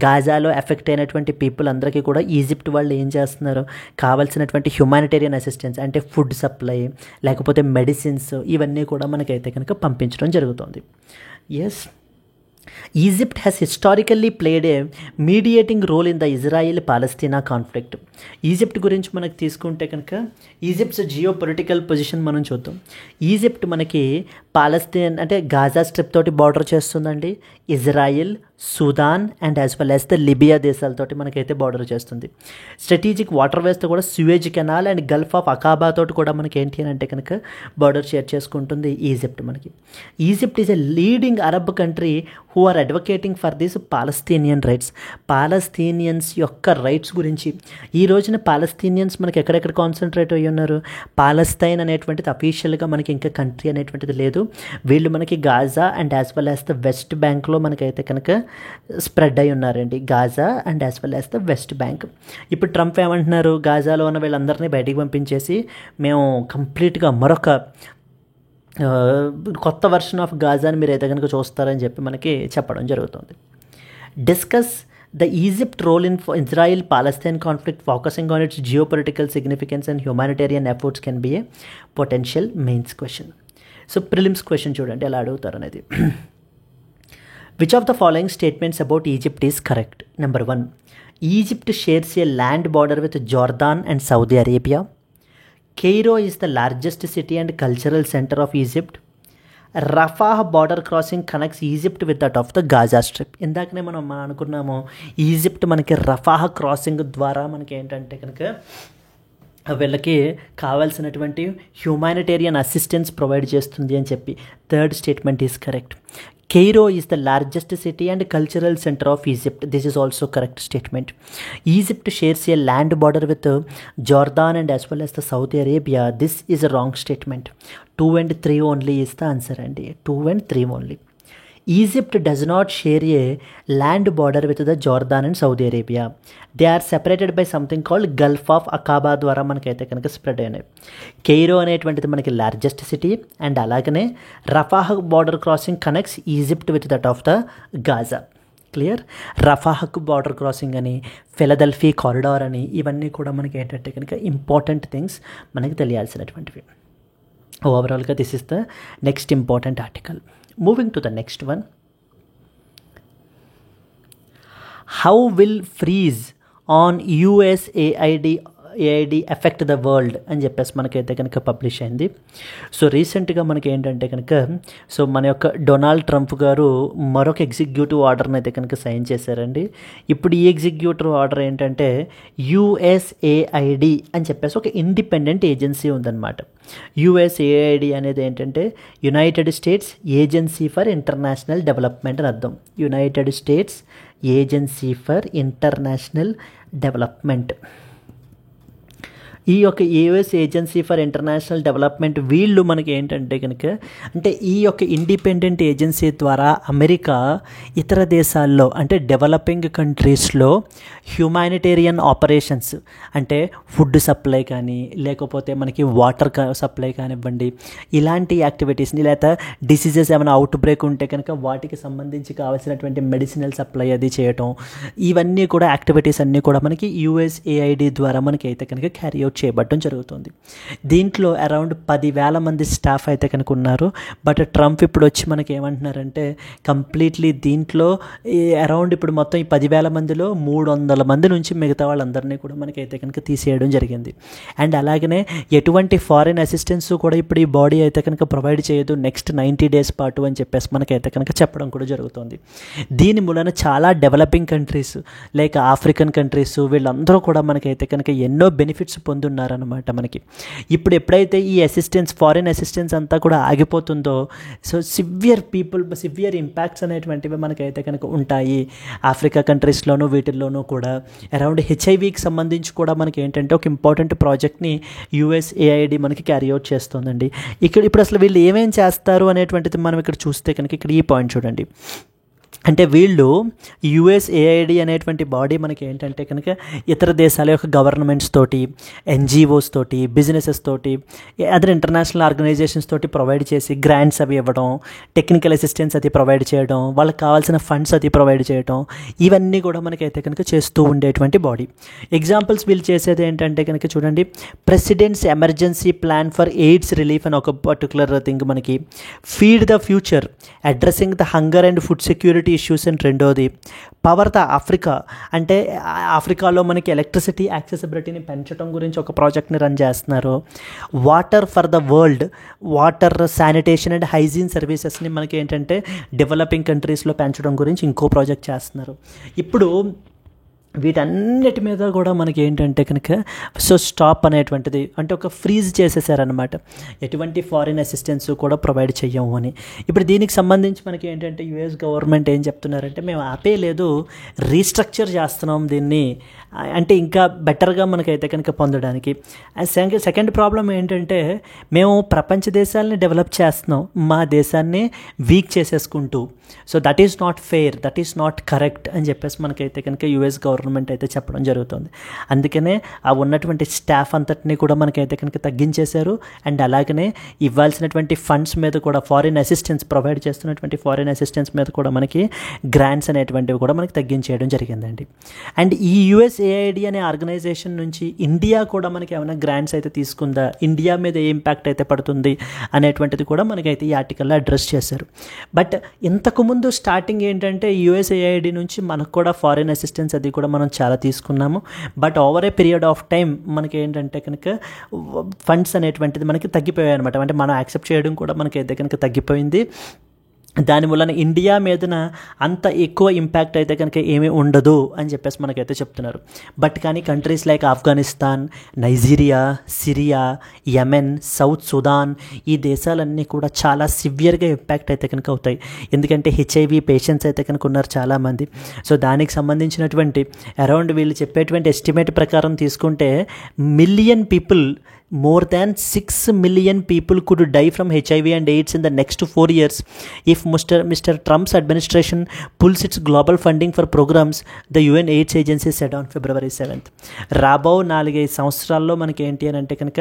గాజాలో ఎఫెక్ట్ అయినటువంటి పీపుల్ అందరికీ కూడా ఈజిప్ట్ వాళ్ళు ఏం చేస్తున్నారు, కావాల్సినటువంటి హ్యుమానిటేరియన్ అసిస్టెన్స్ అంటే ఫుడ్ సప్లై లేకపోతే మెడిసిన్స్ ఇవన్నీ కూడా మనకైతే కనుక పంపించడం జరుగుతుంది. Yes, Egypt has historically played a mediating role in the Israel Palestine conflict. Egypt గురించి మనకు తీసుకుంటే కనుక ఈజిప్ట్స్ జియో పొలిటికల్ పొజిషన్ మనం చూద్దాం. ఈజిప్ట్ మనకి పాలస్తీన్ అంటే గాజా స్ట్రిప్ తోటి బార్డర్ చేస్తుందండి, Israel, Sudan and as well as the Libya దేశాలతోటి మనకైతే బార్డర్ చేస్తుంది. స్ట్రాటజిక్ వాటర్ వేస్తో కూడా Suez canal and gulf of Aqaba తోటి కూడా మనకి ఏంటి అని అంటే కనుక బార్డర్ షేర్ చేసుకుంటుంది ఈజిప్ట్ మనకి. Egypt is a leading Arab country who are advocating for this Palestinian rights. Palestinians యొక్క రైట్స్ గురించి ఈ రోజున పాలస్తీనియన్స్ మనకి ఎక్కడెక్కడ కాన్సన్ట్రేట్ అయ్యి ఉన్నారు. పాలస్తైన్ అనేటువంటిది అఫీషియల్గా మనకి ఇంకా కంట్రీ అనేటువంటిది లేదు, వీళ్ళు మనకి Gaza and as well as the west బ్యాంక్లో మనకైతే కనుక స్ప్రెడ్ అయి ఉన్నారండి, Gaza and as well as the west bank. ఇప్పుడు ట్రంప్ ఏమంటున్నారు, గాజాలో ఉన్న వీళ్ళందరినీ బయటికి పంపించేసి మేము కంప్లీట్గా మరొక కొత్త వర్షన్ ఆఫ్ గాజాని మీరు అయితే కనుక చూస్తారని చెప్పి మనకి చెప్పడం జరుగుతుంది. Discuss the Egypt role in Israel-Palestine conflict, focusing on its geopolitical significance and humanitarian efforts can be a potential mains question. So prelims question చూడండి ఎలా అడుగుతారు అనేది. Which of the following statements about Egypt is correct? Number 1, Egypt shares A land border with జార్దాన్ and Saudi Arabia. Cairo is the largest city and cultural center of Egypt. Rafah border crossing connects Egypt with that of the Gaza Strip. ఇందాకనే మనం అనుకున్నాము ఈజిప్ట్ మనకి రఫాహ్ క్రాసింగ్ ద్వారా మనకి ఏంటంటే కనుక వీళ్ళకి కావాల్సినటువంటి హ్యూమానిటేరియన్ అసిస్టెన్స్ ప్రొవైడ్ చేస్తుంది అని చెప్పి. Third statement is correct. Cairo is the largest city and cultural center of Egypt. This is also correct statement. Egypt shares a land border with Jordan and as well as the Saudi Arabia. This is a wrong statement. 2 and 3 only is the answer, and 2 and 3 only. Egypt does not share a land border with the Jordan and Saudi Arabia. They are separated by something called Gulf of Aqaba ద్వారా మనకైతే కనుక స్ప్రెడ్ అయినాయి. కెయిరో అనేటువంటిది మనకి లార్జెస్ట్ సిటీ అండ్ అలాగనే Rafah border crossing connects Egypt with that of the Gaza. Clear. రఫాహకు బార్డర్ క్రాసింగ్ అని, ఫిలదెల్ఫీ కారిడార్ అని, ఇవన్నీ కూడా మనకి ఏంటంటే కనుక ఇంపార్టెంట్ థింగ్స్ మనకి తెలియాల్సినటువంటివి. ఓవరాల్గా this is the next important article. Moving to the next one. How will freeze on USAID effect the world అని చెప్పేసి మనకైతే కనుక పబ్లిష్ అయింది. సో రీసెంట్గా మనకి ఏంటంటే కనుక సో మన యొక్క డొనాల్డ్ ట్రంప్ గారు మరొక ఎగ్జిక్యూటివ్ ఆర్డర్ని అయితే కనుక సైన్ చేశారండి. ఇప్పుడు ఈ ఎగ్జిక్యూటివ్ ఆర్డర్ ఏంటంటే USAID అని చెప్పేసి ఒక ఇండిపెండెంట్ ఏజెన్సీ ఉందన్నమాట. USAID అనేది ఏంటంటే United states agency for international development అని అర్థం. United states agency for international development. ఈ యొక్క US agency for international development వీళ్ళు మనకి ఏంటంటే కనుక అంటే ఈ యొక్క ఇండిపెండెంట్ ఏజెన్సీ ద్వారా అమెరికా ఇతర దేశాల్లో అంటే డెవలపింగ్ కంట్రీస్లో హ్యూమానిటేరియన్ ఆపరేషన్స్ అంటే ఫుడ్ సప్లై కానీ లేకపోతే మనకి వాటర్ సప్లై కానివ్వండి, ఇలాంటి యాక్టివిటీస్ని లేదా డిసీజెస్ ఏమైనా అవుట్ బ్రేక్ ఉంటే కనుక వాటికి సంబంధించి కావాల్సినటువంటి మెడిసినల్ సప్లై అది చేయటం, ఇవన్నీ కూడా యాక్టివిటీస్ అన్నీ కూడా మనకి USAID ద్వారా మనకి అయితే కనుక క్యారీ అవుట్ చేయబడటం జరుగుతుంది. దీంట్లో అరౌండ్ 10,000 మంది స్టాఫ్ అయితే కనుక ఉన్నారు. బట్ ట్రంప్ ఇప్పుడు వచ్చి మనకి ఏమంటున్నారంటే కంప్లీట్లీ దీంట్లో అరౌండ్ ఇప్పుడు మొత్తం ఈ 10,000 మందిలో 300 మంది నుంచి మిగతా వాళ్ళందరినీ కూడా మనకైతే కనుక తీసేయడం జరిగింది. అండ్ అలాగనే ఎటువంటి ఫారిన్ అసిస్టెన్స్ కూడా ఇప్పుడు ఈ బాడీ అయితే కనుక ప్రొవైడ్ చేయదు నెక్స్ట్ 90 days పాటు అని చెప్పేసి మనకైతే కనుక చెప్పడం కూడా జరుగుతుంది. దీని మూలన చాలా developing countries like African countries వీళ్ళందరూ కూడా మనకైతే కనుక ఎన్నో బెనిఫిట్స్ పొందున్నారనమాట. మనకి ఇప్పుడు ఎప్పుడైతే ఈ అసిస్టెన్స్ ఫారిన్ అసిస్టెన్స్ అంతా కూడా ఆగిపోతుందో సో సివియర్ ఇంపాక్ట్స్ అనేటువంటివి మనకైతే కనుక ఉంటాయి. ఆఫ్రికా కంట్రీస్లోనూ వీటిల్లోనూ కూడా అరౌండ్ HIV సంబంధించి కూడా మనకి ఏంటంటే ఒక ఇంపార్టెంట్ ప్రాజెక్ట్ని USAID మనకి క్యారీ అవుట్ చేస్తుందండి. ఇప్పుడు అసలు వీళ్ళు ఏమేం చేస్తారు అనేటువంటిది మనం ఇక్కడ చూస్తే కనుక ఇక్కడ ఈ పాయింట్ చూడండి. అంటే వీళ్ళు USAID అనేటువంటి బాడీ మనకి ఏంటంటే కనుక ఇతర దేశాల యొక్క గవర్నమెంట్స్ తోటి, NGOs తోటి, బిజినెసెస్ తోటి, అదర్ ఇంటర్నేషనల్ ఆర్గనైజేషన్స్ తోటి ప్రొవైడ్ చేసి గ్రాంట్స్ అవి ఇవ్వడం, టెక్నికల్ అసిస్టెన్స్ అది ప్రొవైడ్ చేయడం, వాళ్ళకి కావాల్సిన ఫండ్స్ అది ప్రొవైడ్ చేయడం, ఇవన్నీ కూడా మనకైతే కనుక చేస్తూ ఉండేటువంటి బాడీ. ఎగ్జాంపుల్స్ వీళ్ళు చేసేది ఏంటంటే కనుక చూడండి, president's emergency plan for AIDS relief అని ఒక పర్టికులర్ థింగ్ మనకి, feed the future addressing the hunger and food security issues and రెండోది పవర్ ద ఆఫ్రికా అంటే ఆఫ్రికాలో మనకి ఎలక్ట్రిసిటీ యాక్సెసిబిలిటీని పెంచడం గురించి ఒక ప్రాజెక్ట్ని రన్ చేస్తున్నారు. Water for the world water sanitation and hygiene సర్వీసెస్ని మనకి ఏంటంటే డెవలపింగ్ కంట్రీస్లో పెంచడం గురించి ఇంకో ప్రాజెక్ట్ చేస్తున్నారు. ఇప్పుడు వీటన్నిటి మీద కూడా మనకి ఏంటంటే కనుక సో స్టాప్ అనేటువంటిది అంటే ఒక ఫ్రీజ్ చేసేసారనమాట. ఎటువంటి ఫారిన్ అసిస్టెన్స్ కూడా ప్రొవైడ్ చెయ్యము అని. ఇప్పుడు దీనికి సంబంధించి మనకి ఏంటంటే US గవర్నమెంట్ ఏం చెప్తున్నారంటే మేము ఆపేయలేదు, రీస్ట్రక్చర్ చేస్తున్నాం దీన్ని అంటే ఇంకా బెటర్గా మనకైతే కనుక పొందడానికి. సెకండ్ ప్రాబ్లం ఏంటంటే మేము ప్రపంచ దేశాలని డెవలప్ చేస్తున్నాం, మా దేశాన్ని వీక్ చేసేసుకుంటూ. So that is not fair, that is not correct అని చెప్పేసి మనకైతే కనుక US గవర్నమెంట్ అయితే చెప్పడం జరుగుతుంది. అందుకనే ఆ ఉన్నటువంటి స్టాఫ్ అంతటినీ కూడా మనకైతే కనుక తగ్గించేశారు. అండ్ అలాగనే ఇవ్వాల్సినటువంటి ఫండ్స్ మీద కూడా ఫారిన్ అసిస్టెన్స్ ప్రొవైడ్ చేస్తున్నటువంటి ఫారిన్ అసిస్టెన్స్ మీద కూడా మనకి గ్రాంట్స్ అనేటువంటివి కూడా మనకి తగ్గించేయడం జరిగిందండి. అండ్ ఈ USAID అనే ఆర్గనైజేషన్ నుంచి ఇండియా కూడా మనకి ఏమైనా గ్రాంట్స్ అయితే తీసుకుందా, ఇండియా మీద ఏ ఇంపాక్ట్ అయితే పడుతుంది అనేటువంటిది కూడా మనకైతే ఈ ఆర్టికల్లో అడ్రస్ చేశారు. బట్ ఇంతకుముందు స్టార్టింగ్ ఏంటంటే USAID నుంచి మనకు కూడా ఫారిన్ అసిస్టెన్స్ అది కూడా మనం చాలా తీసుకున్నాము. But over a period of time మనకి ఏంటంటే కనుక ఫండ్స్ అనేటువంటిది మనకి తగ్గిపోయాయి అనమాట. అంటే మనం యాక్సెప్ట్ చేయడం కూడా మనకైతే కనుక తగ్గిపోయింది. దానివలన ఇండియా మీదన అంత ఎక్కువ ఇంపాక్ట్ అయితే కనుక ఏమీ ఉండదు అని చెప్పేసి మనకైతే చెప్తున్నారు. బట్ కానీ countries like Afghanistan, Nigeria, Syria, Yemen, south Sudan ఈ దేశాలన్నీ కూడా చాలా సివియర్గా ఇంపాక్ట్ అయితే కనుక అవుతాయి. ఎందుకంటే హెచ్ఐవి పేషెంట్స్ అయితే కనుక ఉన్నారు చాలామంది. సో దానికి సంబంధించినటువంటి అరౌండ్ వీళ్ళు చెప్పేటువంటి ఎస్టిమేట్ ప్రకారం తీసుకుంటే million people, more than 6 million people could die from HIV and AIDS in the next 4 years if Mr. Trump's administration pulls its global funding for programs, the UN AIDS agency said on February 7th. రాబో 4-5 సంవత్సరాల్లో మనకి ఏంటి అని అంటే కనుక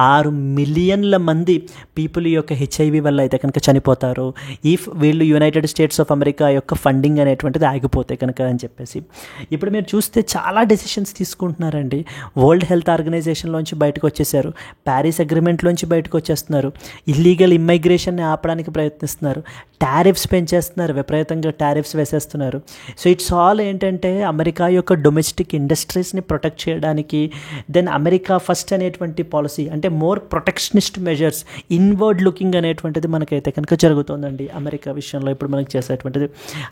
6 మిలియన్ల మంది పీపుల్ యొక్క హెచ్ఐవి వల్ల అయితే కనుక చనిపోతారు ఇఫ్ వీళ్ళు యునైటెడ్ స్టేట్స్ ఆఫ్ అమెరికా యొక్క ఫండింగ్ అనేటువంటిది ఆగిపోతే కనుక అని చెప్పేసి. ఇప్పుడు మీరు చూస్తే చాలా డెసిషన్స్ తీసుకుంటున్నారండి. వరల్డ్ హెల్త్ ఆర్గనైజేషన్లోంచి బయటకు వచ్చేసారు, ప్యారిస్ అగ్రిమెంట్లోంచి బయటకు వచ్చేస్తున్నారు, ఇల్లీగల్ ఇమ్మైగ్రేషన్ని ఆపడానికి ప్రయత్నిస్తున్నారు, టారిఫ్స్ పెంచేస్తున్నారు, విపరీతంగా టారిఫ్స్ వేసేస్తున్నారు. సో ఇట్స్ ఆల్ ఏంటంటే అమెరికా యొక్క డొమెస్టిక్ ఇండస్ట్రీస్ని ప్రొటెక్ట్ చేయడానికి, దెన్ అమెరికా ఫస్ట్ అనేటువంటి పాలసీ అంటే more protectionist measures, inward looking అనేటువంటిది మనకైతే కనుక జరుగుతుందండి అమెరికా విషయంలో ఇప్పుడు మనకి చేసేటువంటిది.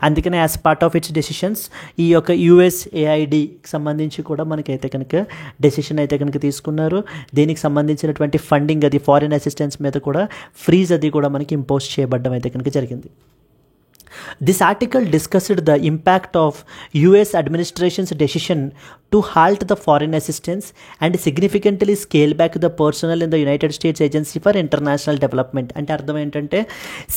అందుకనే as part of it's decisions ఈ యొక్క USAIDకి సంబంధించి కూడా మనకైతే కనుక డెసిషన్ అయితే కనుక తీసుకున్నారు. దీనికి సంబంధించినటువంటి ఫండింగ్ అది ఫారిన్ అసిస్టెన్స్ మీద కూడా ఫ్రీజ్ అది కూడా మనకి ఇంపోజ్ చేయబడ్డం అయితే కనుక జరిగింది. This article discussed the impact of US administration's decision to halt the foreign assistance and significantly scale back the personnel in the United States Agency for International Development. అంటే అర్థం ఏంటంటే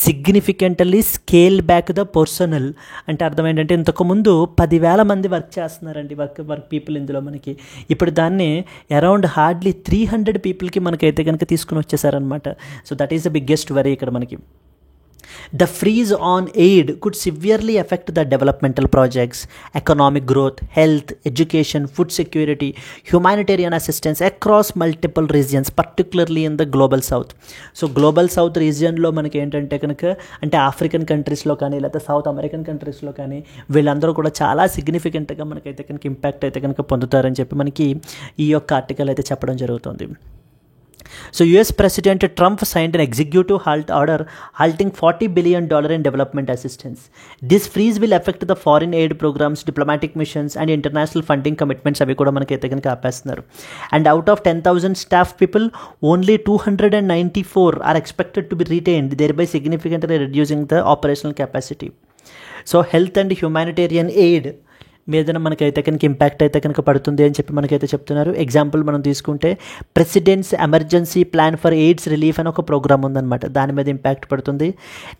significantly scale back the personal అంటే అర్థం ఏంటంటే ఇంతకుముందు 10,000 మంది వర్క్ చేస్తున్నారండి, వర్క్ పీపుల్ ఇందులో మనకి. ఇప్పుడు దాన్ని అరౌండ్ హార్డ్లీ 300 పీపుల్కి మనకైతే కనుక తీసుకుని వచ్చేసారనమాట. So that is the biggest worry ఇక్కడ మనకి. The freeze on aid could severely affect the developmental projects, economic growth, health, education, food security, humanitarian assistance across multiple regions, particularly in the global south. So global south regionలో మనకి ఏంటంటే కనుక అంటే ఆఫ్రికన్ కంట్రీస్లో కానీ లేకపోతే సౌత్ అమెరికన్ కంట్రీస్లో కానీ వీళ్ళందరూ కూడా చాలా సిగ్నిఫికెంట్గా మనకైతే కనుక ఇంపాక్ట్ అయితే కనుక పొందుతారని చెప్పి మనకి ఈ యొక్క ఆర్టికల్ అయితే చెప్పడం జరుగుతుంది. So US President Trump signed an executive halt order halting $40 billion in development assistance. This freeze will affect the foreign aid programs, diplomatic missions and international funding commitments avi kuda manaki etegana kaapestunnaru. And out of 10,000 staff people, only 294 are expected to be retained, thereby significantly reducing the operational capacity. So health and humanitarian aid మీదన మనకైతే కనుక ఇంపాక్ట్ అయితే కనుక పడుతుంది అని చెప్పి మనకైతే చెప్తున్నారు. ఎగ్జాంపుల్ మనం తీసుకుంటే president's emergency plan for AIDS relief అని ఒక ప్రోగ్రామ్ ఉందన్నమాట, దాని మీద ఇంపాక్ట్ పడుతుంది.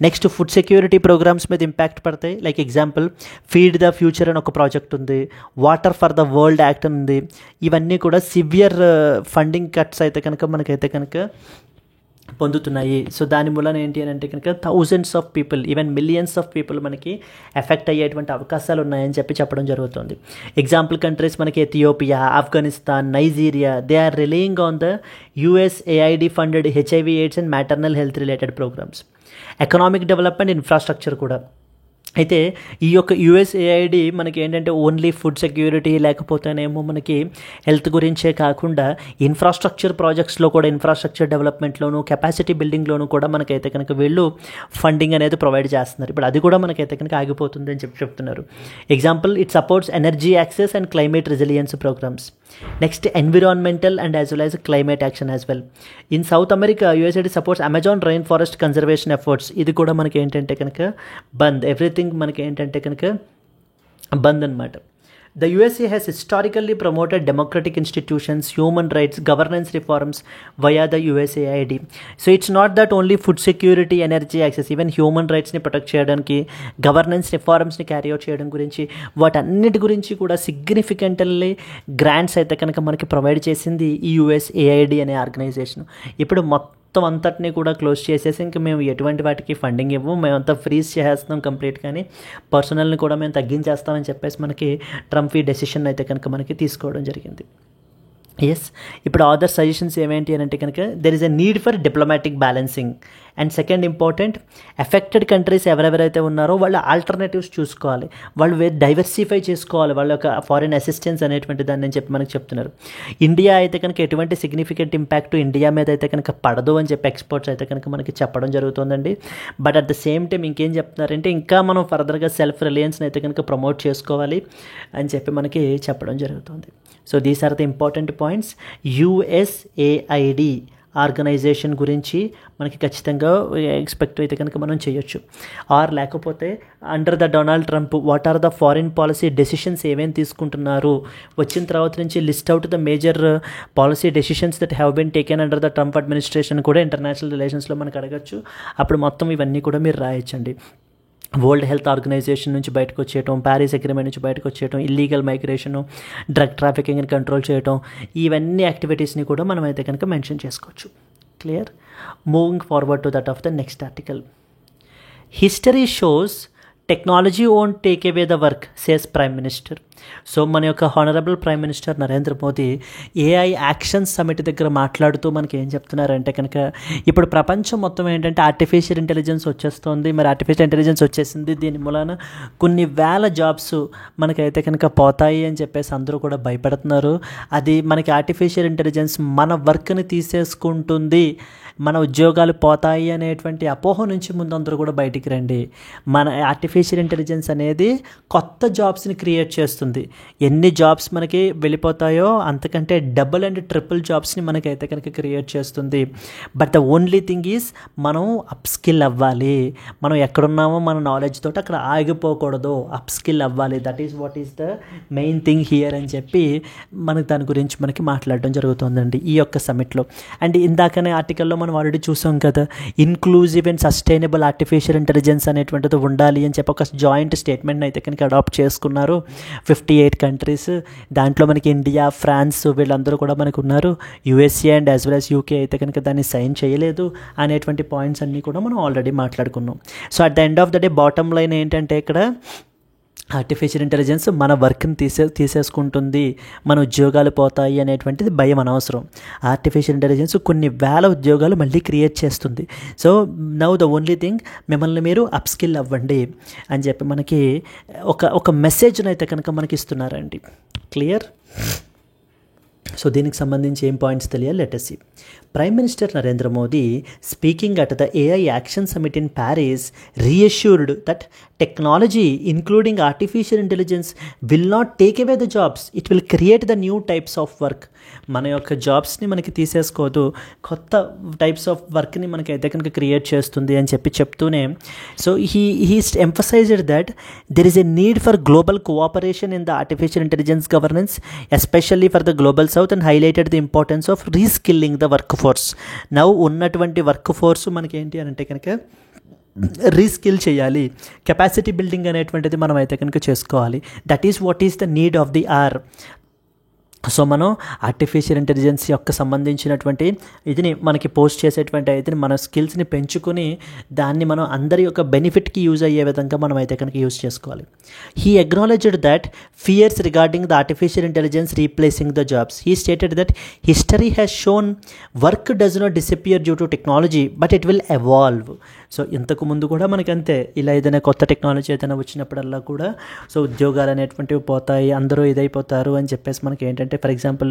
నెక్స్ట్ ఫుడ్ సెక్యూరిటీ ప్రోగ్రామ్స్ మీద ఇంపాక్ట్ పడతాయి. Like example feed the future అని ఒక ప్రాజెక్ట్ ఉంది, water for the world act అని ఉంది. ఇవన్నీ కూడా సివియర్ ఫండింగ్ కట్స్ అయితే కనుక మనకైతే కనుక పొందుతున్నాయి. సో దాని మూలన ఏంటి అని అంటే కనుక thousands of people, even millions of people మనకి ఎఫెక్ట్ అయ్యేటువంటి అవకాశాలు ఉన్నాయని చెప్పడం జరుగుతుంది. ఎగ్జాంపుల్ కంట్రీస్ మనకి Ethiopia, Afghanistan, Nigeria, they are relying on the USAID funded HIV AIDS and maternal health related programmes. Economic development, infrastructure కూడా. అయితే ఈ యొక్క USAID మనకి ఏంటంటే ఓన్లీ ఫుడ్ సెక్యూరిటీ లేకపోతేనేమో మనకి హెల్త్ గురించే కాకుండా ఇన్ఫ్రాస్ట్రక్చర్ ప్రాజెక్ట్స్లో కూడా, ఇన్ఫ్రాస్ట్రక్చర్ డెవలప్మెంట్లోను, కెపాసిటీ బిల్డింగ్లోను కూడా మనకైతే కనుక వీళ్ళు ఫండింగ్ అనేది ప్రొవైడ్ చేస్తున్నారు. ఇప్పుడు అది కూడా మనకైతే కనుక ఆగిపోతుంది అని చెప్తున్నారు. Example it supports energy access and climate resilience programmes. Next environmental and as well as climate action as well. In South America USAID supports Amazon rain forest conservation efforts. ఇది కూడా మనకి ఏంటంటే కనుక బంద్, ఎవ్రీథింగ్ మనకి ఏంటంటే కనుక బంద్ అనమాట. The USA has historically promoted democratic institutions, human rights, governance reforms via the USAID. So it's not that only food security, energy access, even human rights ni protect cheyadaniki, governance reforms ni carry out cheyadam gurinchi, వాటన్నిటి గురించి కూడా సిగ్నిఫికెంట్లీ గ్రాంట్స్ అయితే కనుక మనకి ప్రొవైడ్ చేసింది ఈ USAID అనే ఆర్గనైజేషన్. ఇప్పుడు మొత్తం అంతటినీ కూడా క్లోజ్ చేసేసి ఇంకా మేము ఎటువంటి వాటికి ఫండింగ్ ఇవ్వము, మేమంతా ఫ్రీజ్ చేసేస్తున్నాం కంప్లీట్, కానీ పర్సనల్ని కూడా మేము తగ్గించేస్తామని చెప్పేసి మనకి ట్రంప్ ఈ డెసిషన్ అయితే కనుక మనకి తీసుకోవడం జరిగింది. ఎస్, ఇప్పుడు అదర్ సజెషన్స్ ఏమేంటి అని అంటే కనుక there is a need for diplomatic balancing and second important, affected countries ఎవరెవరైతే ఉన్నారో వాళ్ళు ఆల్టర్నేటివ్స్ చూసుకోవాలి, వాళ్ళు డైవర్సిఫై చేసుకోవాలి వాళ్ళ యొక్క ఫారిన్ అసిస్టెన్స్ అనేటువంటి దాన్ని అని చెప్పి మనకు చెప్తున్నారు. ఇండియా అయితే కనుక ఎటువంటి సిగ్నిఫికెంట్ ఇంపాక్ట్ ఇండియా మీద అయితే కనుక పడదు అని చెప్పి ఎక్స్పర్ట్స్ అయితే కనుక మనకి చెప్పడం జరుగుతుందండి. But at the same time ఇంకేం చెప్తున్నారంటే ఇంకా మనం ఫర్దర్గా సెల్ఫ్ రిలయన్స్ని అయితే కనుక ప్రమోట్ చేసుకోవాలి అని చెప్పి మనకి చెప్పడం జరుగుతుంది. So these are the important points. USAID organisation గురించి మనకి ఖచ్చితంగా ఎక్స్పెక్ట్ అయితే కనుక మనం చేయొచ్చు. ఆర్ లేకపోతే under the Donald Trump what are the foreign policy decisions ఏమేమి తీసుకుంటున్నారు, వచ్చిన తర్వాత నుంచి list out the major policy decisions that have been taken under the Trump administration కూడా ఇంటర్నేషనల్ రిలేషన్స్లో మనకు అడగచ్చు. అప్పుడు మొత్తం ఇవన్నీ కూడా మీరు రాయొచ్చండి. వరల్డ్ హెల్త్ ఆర్గనైజేషన్ నుంచి బయటకు వచ్చేయటం, ప్యారిస్ అగ్రిమెంట్ నుంచి బయటకు వచ్చేయటం, ఇల్లీగల్ మైగ్రేషను, డ్రగ్ ట్రాఫికింగ్ని కంట్రోల్ చేయటం, ఇవన్నీ యాక్టివిటీస్ని కూడా మనం అయితే కనుక మెన్షన్ చేసుకోవచ్చు. Clear? Moving forward to that of the next article. History shows technology won't take away the work says prime minister. So మన యొక్క honourable prime minister Narendra Modi AI action summit దగ్గర మాట్లాడుతూ మనకి ఏం చెప్తున్నారంటే కనుక ఇప్పుడు ప్రపంచం మొత్తం ఏంటంటే ఆర్టిఫిషియల్ ఇంటెలిజెన్స్ వచ్చేస్తుంది, మరి ఆర్టిఫిషియల్ ఇంటెలిజెన్స్ వచ్చేసింది, దీని మూలాన కొన్ని వేల జాబ్స్ మనకైతే కనుక పోతాయి అని చెప్పేసి అందరూ కూడా భయపడుతున్నారు. అది మనకి ఆర్టిఫిషియల్ ఇంటెలిజెన్స్ మన వర్క్ని తీసేసుకుంటుంది, మన ఉద్యోగాలు పోతాయి అనేటువంటి అపోహ నుంచి ముందు అందరూ కూడా బయటికి రండి. మన ఆర్టిఫిషియల్ ఇంటెలిజెన్స్ అనేది కొత్త జాబ్స్ని క్రియేట్ చేస్తుంది. ఎన్ని జాబ్స్ మనకి వెళ్ళిపోతాయో అంతకంటే డబుల్ అండ్ ట్రిపుల్ జాబ్స్ని మనకైతే కనుక క్రియేట్ చేస్తుంది. But the only thing is మనం అప్ స్కిల్ అవ్వాలి. మనం ఎక్కడున్నామో మన నాలెడ్జ్ తోటి అక్కడ ఆగిపోకూడదు, అప్ స్కిల్ అవ్వాలి. That is what is the main thing here అని చెప్పి మనకి దాని గురించి మనకి మాట్లాడడం జరుగుతుందండి ఈ యొక్క సమిట్లో. అండ్ ఇందాకనే ఆర్టికల్లో మనం ఆల్రెడీ చూసాం కదా, inclusive and sustainable artificial intelligence అనేటువంటిది ఉండాలి అని చెప్పి ఒక జాయింట్ స్టేట్మెంట్ అయితే కనుక అడాప్ట్ చేసుకున్నారు 58 కంట్రీస్. దాంట్లో మనకి ఇండియా, ఫ్రాన్స్ వీళ్ళందరూ కూడా మనకు ఉన్నారు. USA and as well as UK అయితే కనుక దాన్ని సైన్ చేయలేదు అనేటువంటి పాయింట్స్ అన్నీ కూడా మనం ఆల్రెడీ మాట్లాడుకున్నాం. So at the end of the day bottom line ఏంటంటే ఇక్కడ ఆర్టిఫిషియల్ ఇంటెలిజెన్స్ మన వర్క్ని తీసేసుకుంటుంది, మన ఉద్యోగాలు పోతాయి అనేటువంటిది భయం అనవసరం. ఆర్టిఫిషియల్ ఇంటెలిజెన్స్ కొన్ని వేల ఉద్యోగాలు మళ్ళీ క్రియేట్ చేస్తుంది. So now the only thing మిమ్మల్ని మీరు అప్ స్కిల్ అవ్వండి అని చెప్పి మనకి ఒక మెసేజ్ని అయితే కనుక మనకి ఇస్తున్నారండి. క్లియర్? సో దీనికి సంబంధించి ఏం పాయింట్స్ తెలియాలి, let us see. Prime Minister Narendra Modi, speaking at the AI Action Summit in Paris, reassured that technology, including artificial intelligence, will not take away the jobs. It will create the new types of work. మన యొక్క జాబ్స్ని మనకి తీసేసుకోదు, కొత్త టైప్స్ ఆఫ్ వర్క్ని మనకి అయితే కనుక క్రియేట్ చేస్తుంది అని చెప్తూనే so he emphasised that there is a need for global cooperation in the artificial intelligence governance, especially for the global south, and highlighted the importance of reskilling the work force. Now ఉన్నటువంటి వర్క్ ఫోర్స్ మనకి ఏంటి అని అంటే కనుక రీస్కిల్ చేయాలి, కెపాసిటీ బిల్డింగ్ అనేటువంటిది మనం అయితే కనుక చేసుకోవాలి. That is what is the need of the hour. So మనం ఆర్టిఫిషియల్ ఇంటెలిజెన్స్ యొక్క సంబంధించినటువంటి ఇదిని మనకి పోస్ట్ చేసేటువంటి అయితే మన స్కిల్స్ని పెంచుకొని దాన్ని మనం అందరి యొక్క బెనిఫిట్కి యూజ్ అయ్యే విధంగా మనం అయితే కనుక యూజ్ చేసుకోవాలి. He acknowledged that fears regarding the artificial intelligence replacing the jobs. He stated that history has shown work does not disappear due to technology but it will evolve. So ఇంతకు ముందు కూడా మనకి అంతే, ఇలా ఏదైనా కొత్త టెక్నాలజీ ఏదైనా వచ్చినప్పుడల్లా కూడా సో ఉద్యోగాలు అనేటువంటివి పోతాయి, అందరూ ఇదైపోతారు అని చెప్పేసి మనకి ఏంటంటే ఫర్ ఎగ్జాంపుల్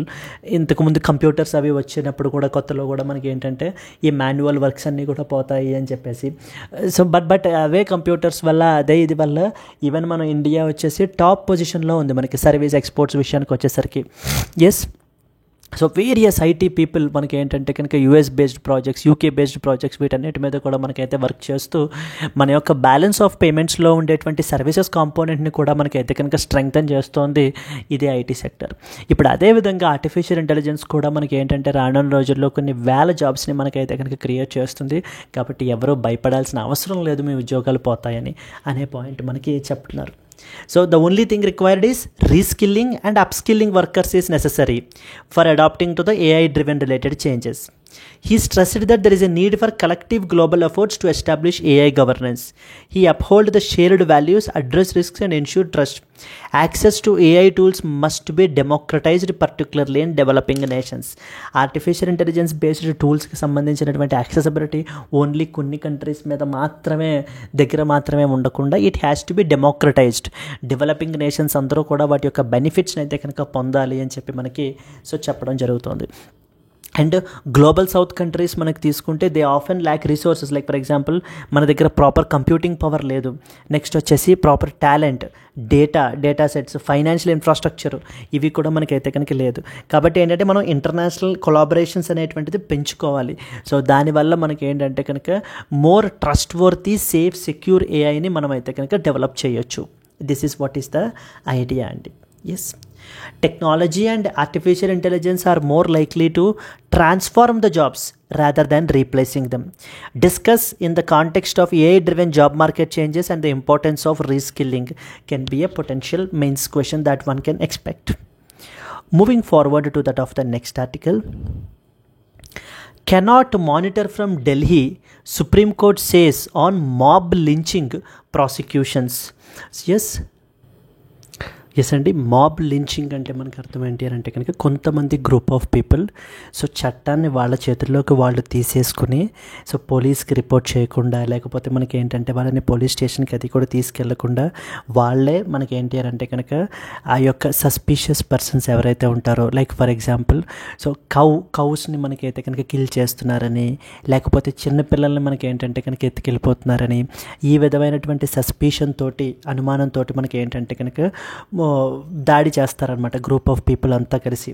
ఇంతకుముందు కంప్యూటర్స్ అవి వచ్చినప్పుడు కూడా కొత్తలో కూడా మనకి ఏంటంటే ఈ మాన్యువల్ వర్క్స్ అన్నీ కూడా పోతాయి అని చెప్పేసి. సో బట్ అవే కంప్యూటర్స్ వల్ల అదే ఇది వల్ల ఈవెన్ మన ఇండియా వచ్చేసి టాప్ పొజిషన్లో ఉంది మనకి సర్వీస్ ఎక్స్పోర్ట్స్ విషయానికి వచ్చేసరికి. Yes, so various IT people మనకి ఏంటంటే కనుక US based projects, UK based projects వీటన్నిటి మీద కూడా మనకైతే వర్క్ చేస్తూ మన యొక్క బ్యాలెన్స్ ఆఫ్ పేమెంట్స్లో ఉండేటువంటి సర్వీసెస్ కాంపోనెంట్ని కూడా మనకైతే కనుక స్ట్రెంగ్తన్ చేస్తోంది ఇదే ఐటీ సెక్టర్. ఇప్పుడు అదేవిధంగా ఆర్టిఫిషియల్ ఇంటెలిజెన్స్ కూడా మనకి ఏంటంటే రానున్న రోజుల్లో కొన్ని వేల జాబ్స్ని మనకైతే కనుక క్రియేట్ చేస్తుంది. కాబట్టి ఎవరూ భయపడాల్సిన అవసరం లేదు మీ ఉద్యోగాలు పోతాయని అనే పాయింట్ మనకి చెప్తున్నారు. So the only thing required is reskilling and upskilling workers is necessary for adapting to the AI driven related changes. He stressed that there is a need for collective global efforts to establish AI governance. He upheld the shared values, address risks, and ensure trust. Access to AI tools must be democratized, particularly in developing nations. Artificial intelligence based tools కి సంబంధించినటువంటి యాక్సెసిబిలిటీ ఓన్లీ కొన్ని కంట్రీస్ మీద దగ్గర మాత్రమే ఉండకుండా it has to be democratised. Developing nations అందరూ కూడా వాటి యొక్క బెనిఫిట్స్ని అయితే కనుక పొందాలి అని చెప్పి మనకి చెప్పడం జరుగుతుంది. అండ్ గ్లోబల్ సౌత్ కంట్రీస్ మనకి తీసుకుంటే they often lack resources. Like for example మన దగ్గర ప్రాపర్ కంప్యూటింగ్ పవర్ లేదు, నెక్స్ట్ వచ్చేసి proper talent, data sets, financial infrastructure ఇవి కూడా మనకైతే కనుక లేదు. కాబట్టి ఏంటంటే మనం ఇంటర్నేషనల్ కొలాబరేషన్స్ అనేటువంటిది పెంచుకోవాలి. సో దానివల్ల మనకి ఏంటంటే కనుక more trustworthy, safe, secure ఏఐని మనం అయితే కనుక డెవలప్ చేయొచ్చు. This is what is the idea అండి. Yes, technology and artificial intelligence are more likely to transform the jobs rather than replacing them. Discuss in the context of AI-driven job market changes and the importance of reskilling can be a potential mains question that one can expect. Moving forward to that of the next article. Cannot monitor from Delhi, Supreme Court says on mob lynching prosecutions. Yes అండి, మాబ్ లించింగ్ అంటే మనకు అర్థం ఏంటి అని అంటే కనుక కొంతమంది గ్రూప్ ఆఫ్ పీపుల్ చట్టాన్ని వాళ్ళ చేతుల్లోకి వాళ్ళు తీసేసుకుని పోలీస్కి రిపోర్ట్ చేయకుండా, లేకపోతే మనకి ఏంటంటే వాళ్ళని పోలీస్ స్టేషన్కి అది కూడా తీసుకెళ్లకుండా వాళ్ళే మనకి ఏంటి అని అంటే కనుక ఆ యొక్క సస్పీషియస్ పర్సన్స్ ఎవరైతే ఉంటారో, లైక్ ఫర్ ఎగ్జాంపుల్ కౌస్ని మనకైతే కనుక కిల్ చేస్తున్నారని, లేకపోతే చిన్నపిల్లల్ని మనకి ఏంటంటే కనుక ఎత్తుకెళ్ళిపోతున్నారని, ఈ విధమైనటువంటి సస్పీషన్ తోటి, అనుమానంతో మనకి ఏంటంటే కనుక దాడి చేస్తారనమాట గ్రూప్ ఆఫ్ పీపుల్ అంతా కలిసి.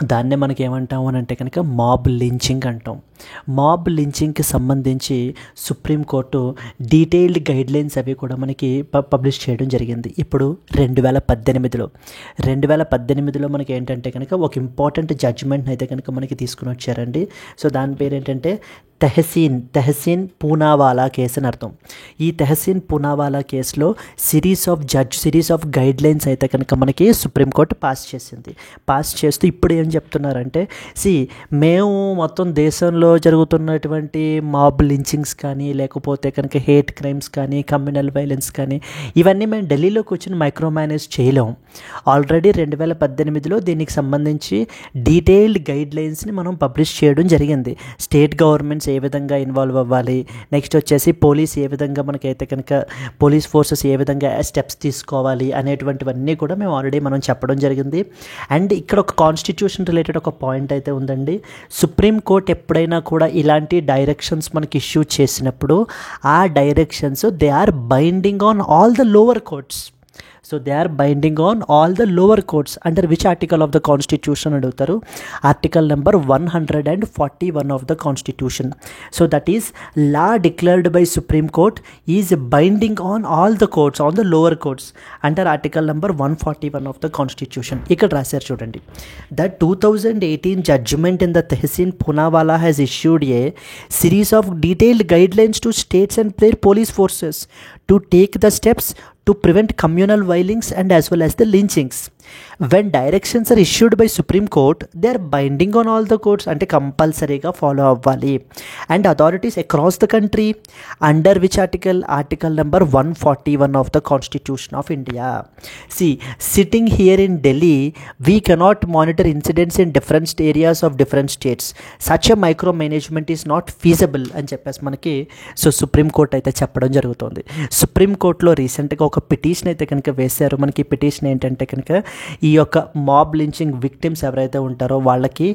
దాన్నే మనకి ఏమంటాము అని అంటే కనుక మాబ్ లించింగ్ అంటాం. మాబ్ లించింగ్కి సంబంధించి సుప్రీంకోర్టు డీటెయిల్డ్ గైడ్లైన్స్ అవి కూడా మనకి పబ్లిష్ చేయడం జరిగింది. ఇప్పుడు 2018లో మనకి ఏంటంటే కనుక ఒక ఇంపార్టెంట్ జడ్జిమెంట్ని అయితే కనుక మనకి తీసుకుని వచ్చారండి. సో దాని పేరు ఏంటంటే తెహసీన్ పూనావాలా కేసు అని అర్థం. ఈ తెహసీన్ పూనావాలా కేసులో సిరీస్ ఆఫ్ గైడ్లైన్స్ అయితే కనుక మనకి సుప్రీంకోర్టు పాస్ చేస్తూ ఇప్పుడు ఏం చెప్తున్నారంటే, మేము మొత్తం దేశంలో జరుగుతున్నటువంటి మాబ్ లించింగ్స్ కానీ, లేకపోతే కనుక హేట్ క్రైమ్స్ కానీ, కమ్యూనల్ వైలెన్స్ కానీ, ఇవన్నీ మేము ఢిల్లీలో కూర్చొని మైక్రో మేనేజ్ చేయలేం. ఆల్రెడీ 2018లో దీనికి సంబంధించి డీటెయిల్డ్ గైడ్లైన్స్ని మనం పబ్లిష్ చేయడం జరిగింది. స్టేట్ గవర్నమెంట్స్ ఏ విధంగా ఇన్వాల్వ్ అవ్వాలి, నెక్స్ట్ వచ్చేసి పోలీస్ ఏ విధంగా మనకైతే కనుక పోలీస్ ఫోర్సెస్ ఏ విధంగా స్టెప్స్ తీసుకోవాలి అనేటువంటివన్నీ కూడా మేము ఆల్రెడీ మనం చెప్పడం జరిగింది. అండ్ ఇక్కడ ఒక కాన్స్టిట్యూషన్ రిలేటెడ్ ఒక పాయింట్ అయితే ఉందండి. సుప్రీంకోర్టు ఎప్పుడైనా కూడా ఇలాంటి డైరెక్షన్స్ మనకి ఇష్యూ చేసినప్పుడు ఆ directions they are binding on all the lower courts. So they are binding on all the lower courts. Under which article of the constitution adutaru? Article number 141 of the constitution. So that is, law declared by Supreme Court is binding on all the courts, on the lower courts, under article number 141 of the constitution. Ikkada rasaru chudandi, the 2018 judgment in the Tehseen Poonawalla has issued a series of detailed guidelines to states and their police forces to take the steps to prevent communal violence and as well as the lynchings. When directions are issued by Supreme Court, they are binding on all the courts ante compulsoryga follow avvali, and authorities across the country. Under which article number 141 of the Constitution of India. Sitting here in Delhi, we cannot monitor incidents in different areas of different states. Such a micromanagement is not feasible అని చెప్పేసి మనకి సుప్రీం కోర్ట్ అయితే చెప్పడం జరుగుతుంది. సుప్రీం కోర్టులో రీసెంట్గా ఒక పిటిషన్ అయితే కనుక వేశారు. మనకి పిటిషన్ ఏంటంటే కనుక ఈ యొక్క మాబ్ లించింగ్ విక్టిమ్స్ ఎవరైతే ఉంటారో వాళ్ళకి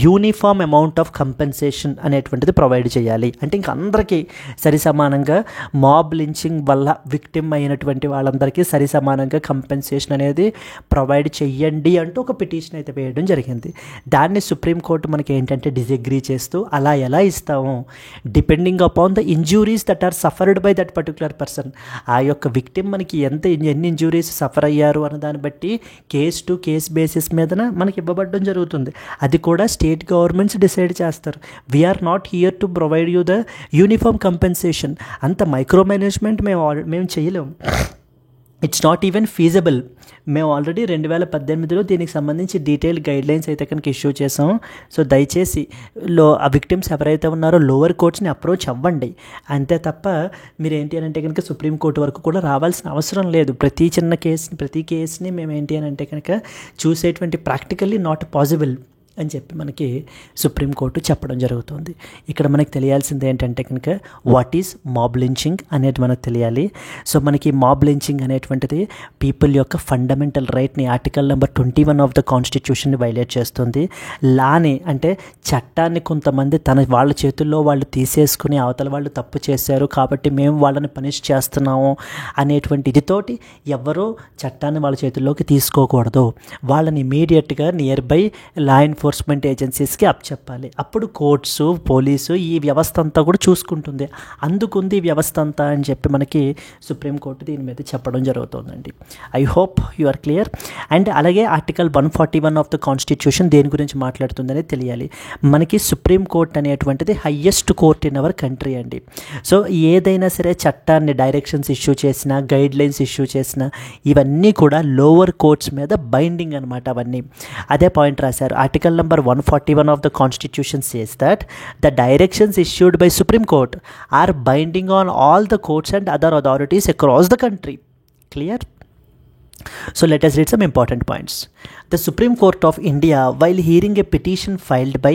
యూనిఫామ్ అమౌంట్ ఆఫ్ కంపెన్సేషన్ అనేటువంటిది ప్రొవైడ్ చేయాలి. అంటే ఇంక అందరికీ సరి సమానంగా మాబ్ లించింగ్ వల్ల విక్టిమ్ అయినటువంటి వాళ్ళందరికీ సరి సమానంగా కంపెన్సేషన్ అనేది ప్రొవైడ్ చెయ్యండి అంటూ ఒక పిటిషన్ అయితే వేయడం జరిగింది. దాన్ని సుప్రీంకోర్టు మనకి ఏంటంటే డిసగ్రీ చేస్తూ అలా ఎలా ఇస్తాము, depending upon the injuries that are suffered by that particular person, ఆ యొక్క విక్టిమ్ మనకి ఎన్ని ఇంజూరీస్ సఫర్ అయ్యారు అన్న దాన్ని బట్టి కేస్ టు కేస్ బేసిస్ మీదన మనకి ఇవ్వబడడం జరుగుతుంది. అది కూడా స్టేట్ గవర్నమెంట్స్ డిసైడ్ చేస్తారు. We are not here to provide you the uniform compensation. అంత మైక్రో మేనేజ్మెంట్ మేము చేయలేము. It's not even feasible. మేము ఆల్రెడీ 2018లో దీనికి సంబంధించి డీటెయిల్ గైడ్లైన్స్ అయితే కనుక ఇష్యూ చేసాం. సో దయచేసి ఆ విక్టిమ్స్ ఎవరైతే ఉన్నారో లోవర్ కోర్ట్స్ని అప్రోచ్ అవ్వండి. అంతే తప్ప మీరు ఏంటి అని అంటే కనుక సుప్రీంకోర్టు వరకు కూడా రావాల్సిన అవసరం లేదు. ప్రతి కేసుని మేము ఏంటి అని అంటే కనుక చూసేటువంటి ప్రాక్టికల్లీ నాట్ పాసిబుల్ అని చెప్పి మనకి సుప్రీంకోర్టు చెప్పడం జరుగుతుంది. ఇక్కడ మనకి తెలియాల్సింది ఏంటంటే కనుక వాట్ ఈజ్ మాబ్ లించింగ్ అనేది మనకు తెలియాలి. సో మనకి మాబ్ లించింగ్ అనేటువంటిది పీపుల్ యొక్క ఫండమెంటల్ రైట్ని ఆర్టికల్ నెంబర్ 21 ఆఫ్ ద కాన్స్టిట్యూషన్ని వైలేట్ చేస్తుంది. లాని అంటే చట్టాన్ని కొంతమంది వాళ్ళ చేతుల్లో వాళ్ళు తీసేసుకుని అవతల వాళ్ళు తప్పు చేశారు కాబట్టి మేము వాళ్ళని పనిష్ చేస్తున్నాము అనేటువంటి ఇదితోటి ఎవరో చట్టాన్ని వాళ్ళ చేతుల్లోకి తీసుకోకూడదు. వాళ్ళని ఇమీడియట్గా నియర్ బై లా ఎన్ఫోర్స్మెంట్ ఏజెన్సీస్కి అప్పచెప్పాలి. అప్పుడు కోర్ట్సు, పోలీసు ఈ వ్యవస్థ అంతా కూడా చూసుకుంటుంది. అందుకుంది ఈ వ్యవస్థ అంతా అని చెప్పి మనకి సుప్రీంకోర్టు దీని మీద చెప్పడం జరుగుతుందండి. I hope you are clear. And అలాగే ఆర్టికల్ 141 ఆఫ్ ద కాన్స్టిట్యూషన్ దేని గురించి మాట్లాడుతుందనే తెలియాలి. మనకి సుప్రీంకోర్టు అనేటువంటిది highest court in our country అండి. సో ఏదైనా సరే చట్టాన్ని డైరెక్షన్స్ ఇష్యూ చేసినా, గైడ్ లైన్స్ ఇష్యూ చేసినా ఇవన్నీ కూడా లోవర్ కోర్ట్స్ మీద బైండింగ్ అనమాట. అవన్నీ అదే పాయింట్ రాశారు. Article number 141 of the Constitution says that the directions issued by Supreme Court are binding on all the courts and other authorities across the country. Clear? So let us read some important points. The Supreme Court of India, while hearing a petition filed by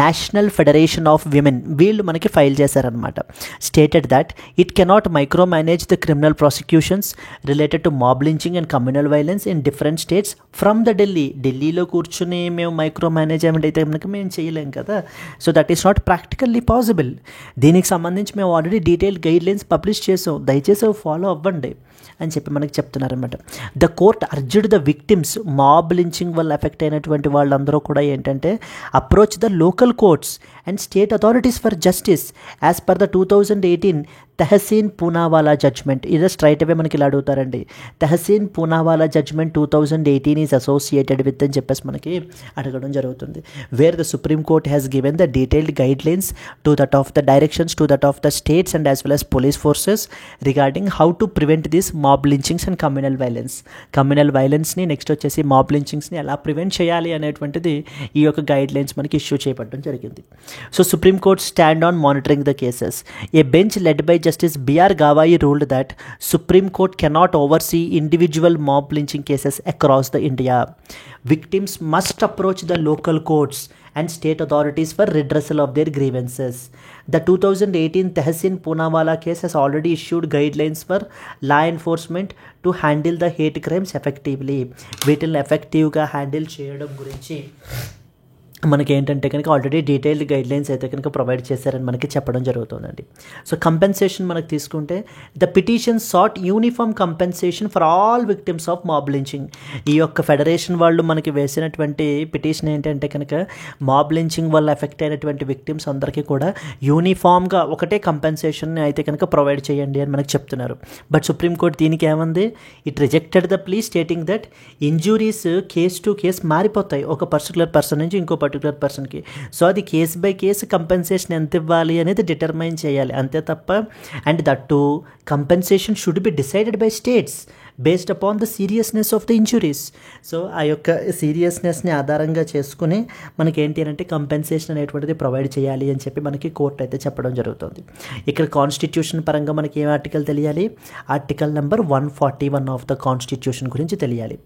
National Federation of Women, వీళ్ళు మనకి ఫైల్ చేశారనమాట, stated that it cannot micromanage the criminal prosecutions related to mob lynching and communal violence in different states from the ఢిల్లీలో కూర్చుని మేము మైక్రో మేనేజ్మెంట్ అయితే కనుక మేము చేయలేం కదా. So that is not practically possible. దీనికి సంబంధించి మేము ఆల్రెడీ డీటెయిల్ గైడ్లైన్స్ పబ్లిష్ చేసాం, దయచేసి ఫాలో అవ్వండి అని చెప్పి మనకి చెప్తున్నారనమాట. The court urged the victims, mob lynching వల్ల ఎఫెక్ట్ అయినటువంటి వాళ్ళందరూ కూడా ఏంటంటే approach the local courts and state authorities for justice as per the 2018 Tehseen Poonawalla judgement. ఇది స్ట్రైట్ అవే మనకి ఇలా అడుగుతారండి. Tehseen Poonawalla judgement 2018 is associated with అని చెప్పేసి మనకి అడగడం జరుగుతుంది. Where the supreme court has given the detailed guidelines to that of the directions to that of the states and as well as police forces regarding how to prevent this mob lynchings and communal వైలెన్స్ని నెక్స్ట్ వచ్చేసి మాబ్ లించింగ్స్ని ఎలా ప్రివెంట్ చేయాలి అనేటువంటిది ఈ యొక్క గైడ్ లైన్స్ మనకి ఇష్యూ చేయబడడం జరిగింది. So supreme court stand on monitoring the cases. A bench led by Justice B.R. Gawai ruled that Supreme Court cannot oversee individual mob lynching cases across the India. Victims must approach the local courts and state authorities for redressal of their grievances. The 2018 Tehseen Poonawalla case has already issued guidelines for law enforcement to handle the hate crimes effectively. వీటిని ఎఫెక్టివ్గా హ్యాండిల్ చేయడం గురించి మనకి ఏంటంటే కనుక ఆల్రెడీ డీటెయిల్డ్ గైడ్లైన్స్ అయితే కనుక ప్రొవైడ్ చేశారని మనకి చెప్పడం జరుగుతుందండి. సో కంపెన్సేషన్ మనకు తీసుకుంటే the petition sought uniform compensation for all victims of mob lynching. ఈ యొక్క ఫెడరేషన్ వాళ్ళు మనకి వేసినటువంటి పిటిషన్ ఏంటంటే కనుక మాబ్ లించింగ్ వల్ల ఎఫెక్ట్ అయినటువంటి విక్టిమ్స్ అందరికీ కూడా యూనిఫామ్గా ఒకటే కంపెన్సేషన్ అయితే కనుక ప్రొవైడ్ చేయండి అని మనకు చెప్తున్నారు. బట్ సుప్రీంకోర్టు దీనికి ఏమంది, it rejected the plea stating that injuries case to case మారిపోతాయి ఒక పర్టికులర్ పర్సన్ నుంచి ఇంకో పర్టికులర్ పర్సన్కి. సో అది కేస్ బై కేసు కంపెన్సేషన్ ఎంత ఇవ్వాలి అనేది డిటర్మైన్ చేయాలి, అంతే తప్ప. And that to compensation should be decided by states based upon the seriousness of the injuries. So ఆ యొక్క సీరియస్నెస్ని ఆధారంగా చేసుకుని మనకి ఏంటి అంటే కంపెన్సేషన్ అనేటువంటిది ప్రొవైడ్ చేయాలి అని చెప్పి మనకి కోర్టు అయితే చెప్పడం జరుగుతుంది. ఇక్కడ కాన్స్టిట్యూషన్ పరంగా మనకి ఏం ఆర్టికల్ తెలియాలి, article number 141 of the constitution గురించి తెలియాలి.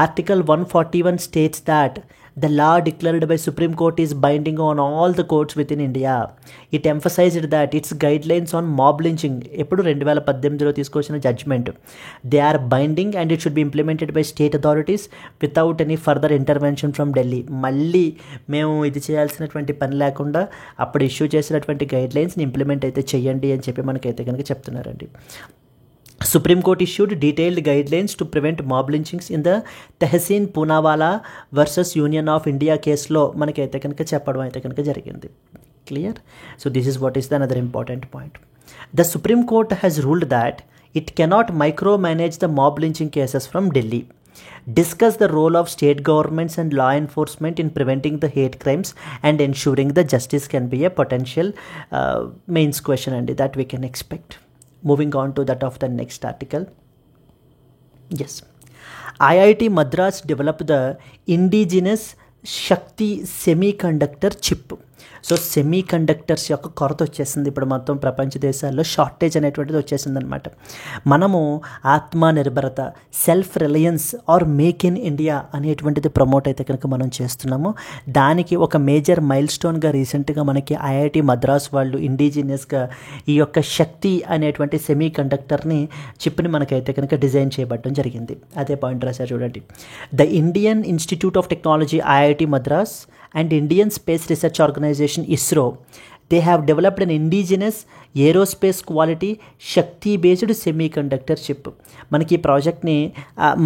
Article 141 states that the law declared by Supreme Court is binding on all the courts within India. It emphasized that its guidelines on mob lynching, ఎప్పుడు 2018లో తీసుకొచ్చిన judgement, they are binding and it should be implemented by state authorities without any further intervention from Delhi. మళ్ళీ మేము ఇది చేయాల్సినటువంటి పని లేకుండా అప్పుడు ఇష్యూ చేసినటువంటి గైడ్లైన్స్ని ఇంప్లిమెంట్ అయితే చేయండి అని చెప్పి మనకైతే కనుక చెప్తున్నారండి. Supreme Court issued detailed guidelines to prevent mob lynchings in the Tehseen Poonawalla versus Union of India కేసులో మనకైతే కనుక చెప్పడం అయితే కనుక జరిగింది. Clear? So this is what is the another important point. The Supreme Court has ruled that it cannot micromanage the mob lynching cases from Delhi. Discuss the role of state governments and law enforcement in preventing the hate crimes and ensuring the justice can be a potential mains question and that we can expect. Moving on to that of the next article. Yes, IIT Madras develop the indigenous Shakti semiconductor chip. So semiconductors యొక్క కొరత వచ్చేసింది ఇప్పుడు మొత్తం ప్రపంచ దేశాల్లో, షార్టేజ్ అనేటువంటిది వచ్చేసింది అనమాట. మనము ఆత్మనిర్భరత, self reliance or make in India అనేటువంటిది ప్రమోట్ అయితే కనుక మనం చేస్తున్నాము. దానికి ఒక మేజర్ మైల్ స్టోన్గా రీసెంట్గా మనకి ఐఐటి మద్రాస్ వాళ్ళు ఇండిజినియస్గా ఈ యొక్క శక్తి అనేటువంటి సెమీ కండక్టర్ని చిప్ని మనకైతే కనుక డిజైన్ చేయబడడం జరిగింది. అదే పాయింట్ రాశారు చూడండి. The Indian institute of technology IIT Madras and Indian Space Research Organization ISRO, they have developed an indigenous aerospace quality Shakti based semiconductor chip. మనకి ఈ ప్రాజెక్ట్ని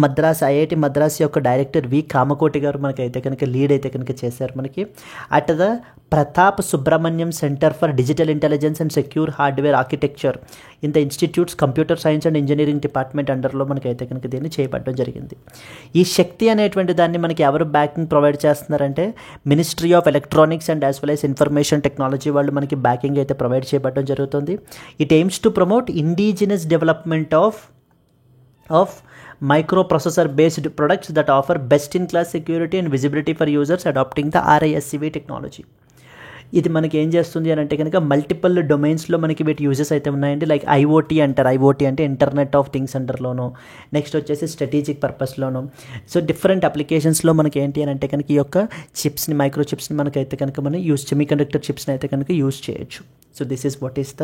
మద్రాస్ ఐఐటి మద్రాస్ యొక్క డైరెక్టర్ వి కామకోటి గారు మనకైతే కనుక లీడ్ అయితే కనుక చేశారు. మనకి at the Pratap Subrahmanyam centre for digital intelligence and secure hardware architecture in the institute's computer science and engineering department అండర్లో మనకైతే కనుక దీన్ని చేయబడడం జరిగింది. ఈ శక్తి అనేటువంటి దాన్ని మనకి ఎవరు బ్యాకింగ్ ప్రొవైడ్ చేస్తున్నారంటే ministry of electronics and as well as information technology వాళ్ళు మనకి బ్యాకింగ్ అయితే ప్రొవైడ్ చేయబడడం జరుగుతుంది. It AIIMS to promote indigenous development of microprocessor based products that offer best in class security and visibility for users adopting the RISC-V technology. ఇది మనకి ఏం చేస్తుంది అని అంటే కనుక మల్టిపుల్ డొమైన్స్లో మనకి వీటి యూజెస్ అయితే ఉన్నాయండి. లైక్ ఐఓటీ అంటారు. ఐఓటీ అంటే ఇంటర్నెట్ ఆఫ్ థింగ్స్ అండర్లోను, నెక్స్ట్ వచ్చేసి స్ట్రాటజిక్ పర్పస్లోను. సో డిఫరెంట్ అప్లికేషన్స్లో మనకి ఏంటి అని అంటే కనుక ఈ యొక్క చిప్స్ని, మైక్రో చిప్స్ని మనకైతే కనుక మనం సెమీకండక్టర్ చిప్స్ని అయితే కనుక యూజ్ చేయొచ్చు. So this is what is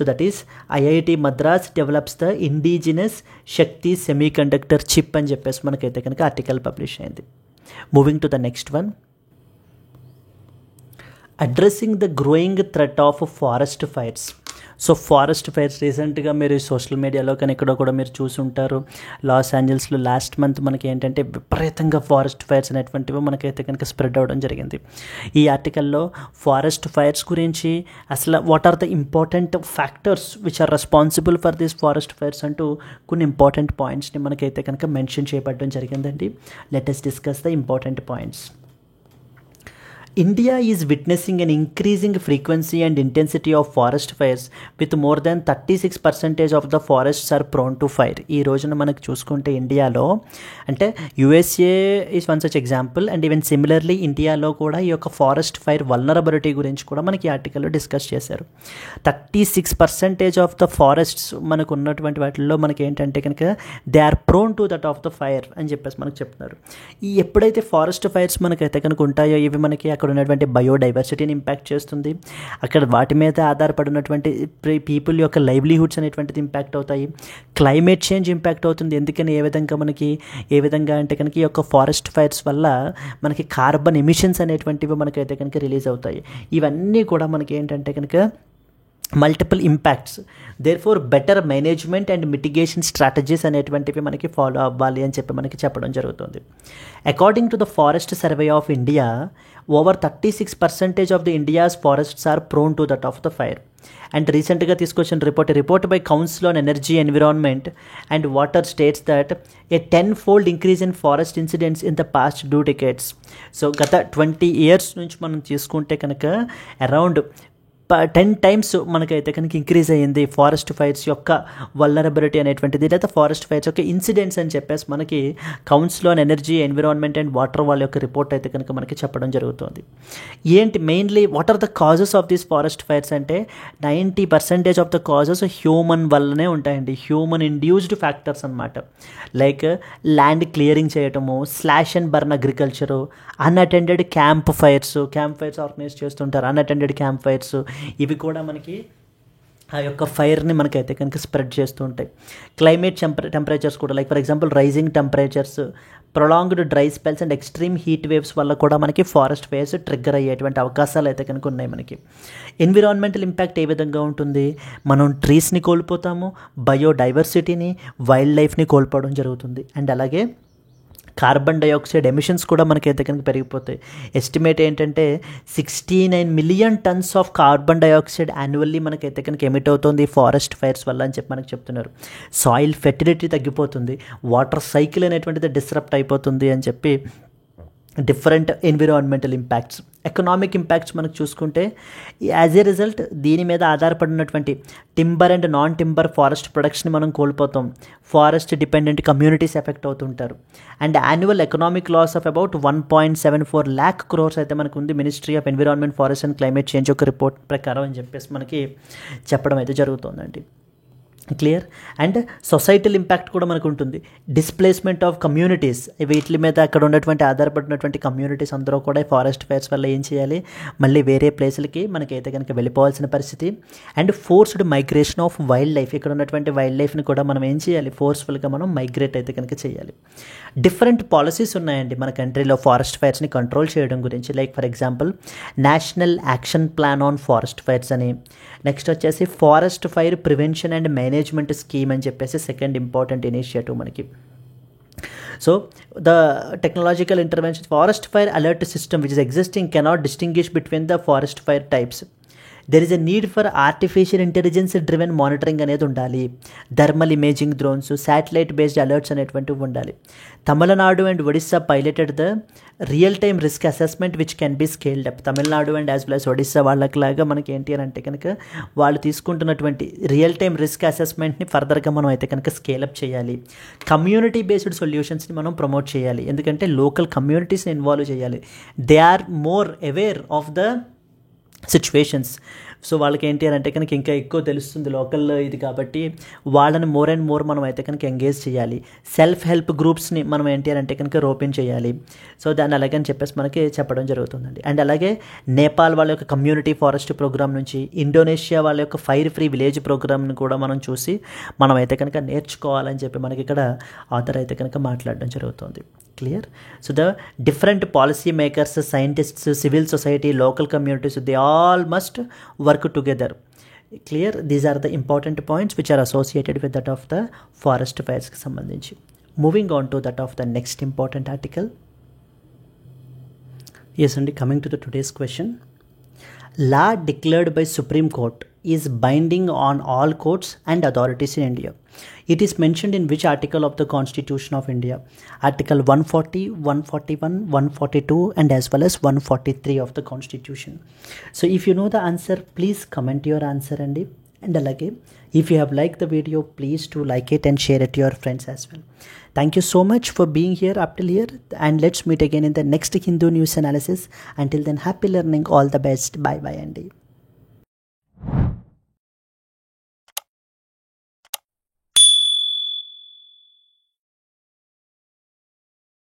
that is IIT Madras develops the indigenous Shakti semiconductor chip అని చెప్పేసి మనకైతే కనుక ఆర్టికల్ పబ్లిష్ అయింది. Moving to the next one, addressing the growing threat of forest fires. So forest fires రీసెంట్గా మీరు సోషల్ మీడియాలో కానీ ఎక్కడో కూడా మీరు చూసుంటారు. లాస్ ఏంజల్స్లో లాస్ట్ మంత్ మనకి ఏంటంటే విపరీతంగా ఫారెస్ట్ ఫైర్స్ అనేటువంటివి మనకైతే కనుక స్ప్రెడ్ అవ్వడం జరిగింది. ఈ ఆర్టికల్లో ఫారెస్ట్ ఫైర్స్ గురించి అసలు what are the important factors which are responsible for this forest fires అంటూ కొన్ని ఇంపార్టెంట్ పాయింట్స్ని మనకైతే కనుక మెన్షన్ చేయబడడం జరిగిందండి. Let us discuss the important points. India is witnessing an increasing frequency and intensity of forest fires with more than 36% of the forests are prone to fire. ఈ రోజున మనకు చూసుకుంటే ఇండియాలో అంటే USA is one such example and even similarly ఇండియాలో కూడా ఈ యొక్క ఫారెస్ట్ ఫైర్ వల్నరబిలిటీ గురించి కూడా మనకి ఈ ఆర్టికల్లో డిస్కస్ చేశారు. 36% ఆఫ్ ద ఫారెస్ట్స్ మనకు ఉన్నటువంటి వాటిల్లో మనకి ఏంటంటే కనుక they are prone to that of the fire అని చెప్పేసి మనకు చెప్తున్నారు. ఈ ఎప్పుడైతే ఫారెస్ట్ ఫైర్స్ మనకైతే కనుక ఉంటాయో ఇవి మనకి అక్కడ ఉన్నటువంటి బయోడైవర్సిటీని ఇంపాక్ట్ చేస్తుంది. అక్కడ వాటి మీద ఆధారపడి ఉన్నటువంటి పీపుల్ యొక్క లైవ్లీహుడ్స్ అనేటువంటిది ఇంపాక్ట్ అవుతాయి. క్లైమేట్ చేంజ్ ఇంపాక్ట్ అవుతుంది. ఎందుకని ఏ విధంగా అంటే కనుక ఈ యొక్క ఫారెస్ట్ ఫైర్స్ వల్ల మనకి కార్బన్ ఎమిషన్స్ అనేటువంటివి మనకైతే కనుక రిలీజ్ అవుతాయి. ఇవన్నీ కూడా మనకి ఏంటంటే కనుక multiple impacts. Therefore better management and mitigation strategies అనేటువంటివి మనకి ఫాలో అవ్వాలి అని చెప్పి మనకి చెప్పడం జరుగుతుంది. According to the forest survey of India, over 36% of the India's forests are prone to that of the fire. And రీసెంట్గా తీసుకొచ్చిన report by council on energy environment and water states that a 10-fold increase in forest incidents in the past 2 decades. So గత 20 years నుంచి మనం తీసుకుంటే కనుక అరౌండ్ 10 times మనకైతే కనుక ఇంక్రీజ్ అయ్యింది ఫారెస్ట్ ఫైర్స్ యొక్క వల్నరబిలిటీ అనేటువంటిది, లేదా ఫారెస్ట్ ఫైర్స్ యొక్క ఇన్సిడెంట్స్ అని చెప్పేసి మనకి council on energy environment and water వాళ్ళ యొక్క రిపోర్ట్ అయితే కనుక మనకి చెప్పడం జరుగుతుంది. ఏంటి mainly what are the causes of these forest fires అంటే 90% ఆఫ్ ద కాజెస్ హ్యూమన్ వల్లనే ఉంటాయండి. హ్యూమన్ ఇండ్యూస్డ్ ఫ్యాక్టర్స్ అనమాట. లైక్ ల్యాండ్ క్లియరింగ్ చేయటము, slash and burn agriculture, unattended camp fires organise చేస్తుంటారు, అన్అటెండెడ్ క్యాంప్ ఫైర్స్, ఇవి కూడా మనకి ఆ యొక్క ఫైర్ని మనకైతే కనుక స్ప్రెడ్ చేస్తూ ఉంటాయి. క్లైమేట్ టెంపరేచర్స్ కూడా, like for example rising temperatures, prolonged dry spells and extreme heat waves వల్ల కూడా మనకి ఫారెస్ట్ ఫైర్స్ ట్రిగ్గర్ అయ్యేటువంటి అవకాశాలు అయితే కనుక ఉన్నాయి మనకి. ఎన్విరాన్మెంటల్ ఇంపాక్ట్ ఏ విధంగా ఉంటుంది? మనం ట్రీస్ని కోల్పోతాము, బయోడైవర్సిటీని, వైల్డ్ లైఫ్ని కోల్పోవడం జరుగుతుంది. అండ్ అలాగే కార్బన్ డైఆక్సైడ్ ఎమిషన్స్ కూడా మనకైతే కనుక పెరిగిపోతాయి. ఎస్టిమేట్ ఏంటంటే 69 million tons of carbon dioxide annually మనకైతే కనుక ఎమిట్ అవుతుంది ఫారెస్ట్ ఫైర్స్ వల్ల అని చెప్పి మనకు చెప్తున్నారు. సాయిల్ ఫెర్టిలిటీ తగ్గిపోతుంది, వాటర్ సైకిల్ అనేటువంటిది డిస్రప్ట్ అయిపోతుంది అని చెప్పి different environmental impacts, economic impacts మనకు చూసుకుంటే యాజ్ ఏ రిజల్ట్ దీని మీద ఆధారపడినటువంటి timber and non timber forest production మనం కోల్పోతాం, ఫారెస్ట్ డిపెండెంట్ కమ్యూనిటీస్ ఎఫెక్ట్ అవుతుంటారు. And annual economic loss of about 1.74 lakh crores అయితే మనకు ఉంది ministry of environment, forest and climate change ఒక రిపోర్ట్ ప్రకారం అని చెప్పేసి మనకి చెప్పడం అయితే జరుగుతుందండి. క్లియర్. అండ్ సొసైటల్ ఇంపాక్ట్ కూడా మనకు ఉంటుంది, డిస్ప్లేస్మెంట్ ఆఫ్ కమ్యూనిటీస్, వీటి మీద అక్కడ ఉన్నటువంటి ఆధారపడినటువంటి కమ్యూనిటీస్ అందరూ కూడా ఫారెస్ట్ ఫైర్స్ వల్ల ఏం చేయాలి, మళ్ళీ వేరే ప్లేసులకి మనకైతే కనుక వెళ్ళిపోవాల్సిన పరిస్థితి. And forced migration of wild life, ఇక్కడ ఉన్నటువంటి వైల్డ్ లైఫ్ని కూడా మనం ఏం చేయాలి, ఫోర్స్ఫుల్గా మనం మైగ్రేట్ అయితే కనుక చేయాలి. డిఫరెంట్ పాలసీస్ ఉన్నాయండి మన కంట్రీలో ఫారెస్ట్ ఫైర్స్ని కంట్రోల్ చేయడం గురించి. Like for example national action plan on forest fires అని, నెక్స్ట్ వచ్చేసి forest fire prevention and management scheme అని చెప్పేసి సెకండ్ ఇంపార్టెంట్ ఇనిషియేటివ్ మనకి. So the technological intervention forest fire alert system which is existing cannot distinguish between the forest fire types. There is a need for artificial intelligence driven monitoring అనేది ఉండాలి, thermal imaging drones, satellite based alerts అనేటువంటివి ఉండాలి. Tamil Nadu and Odisha piloted the real time risk assessment which can be scaled up. Tamil Nadu and as well as Odisha వాళ్ళకిలాగా మనకి ఏంటి అని అంటే కనుక వాళ్ళు తీసుకుంటున్నటువంటి రియల్ టైమ్ రిస్క్ అసెస్మెంట్ని ఫర్దర్గా మనం అయితే కనుక స్కేలప్ చేయాలి. కమ్యూనిటీ బేస్డ్ సొల్యూషన్స్ని మనం ప్రమోట్ చేయాలి, ఎందుకంటే లోకల్ కమ్యూనిటీస్ని ఇన్వాల్వ్ చేయాలి. They are more aware of the situations. So వాళ్ళకి ఏంటి అని అంటే కనుక ఇంకా ఎక్కువ తెలుస్తుంది లోకల్ ఇది, కాబట్టి వాళ్ళని మోర్ అండ్ మోర్ మనం అయితే కనుక ఎంగేజ్ చేయాలి. సెల్ఫ్ హెల్ప్ గ్రూప్స్ని మనం ఏంటి అని అంటే కనుక రోపిన్ చేయాలి. సో దాన్ని అలాగని చెప్పేసి మనకి చెప్పడం జరుగుతుందండి. అండ్ అలాగే నేపాల్ వాళ్ళ యొక్క కమ్యూనిటీ ఫారెస్ట్ ప్రోగ్రామ్ నుంచి, ఇండోనేషియా వాళ్ళ యొక్క ఫైర్ ఫ్రీ విలేజ్ ప్రోగ్రామ్ని కూడా మనం చూసి మనం అయితే కనుక నేర్చుకోవాలని చెప్పి మనకి ఇక్కడ ఆథర్ అయితే కనుక మాట్లాడడం జరుగుతుంది. Clear. So the different policy makers, scientists, civil society, local communities, they all must work together. Clear. These are the important points which are associated with that of the forest ఫైర్స్కి సంబంధించి. Moving on to that of the next important article. Yes అండి, coming to the today's question. Law declared by Supreme Court is binding on all courts and authorities in India. It is mentioned in which article of the Constitution of India? Article 140, 141, 142 and as well as 143 of the Constitution. So if you know the answer, please comment your answer and alage if you have liked the video, please to like it and share it to your friends as well. Thank you so much for being here up till here, and let's meet again in the next Hindu news analysis. Until then, happy learning, all the best. Bye bye Andy.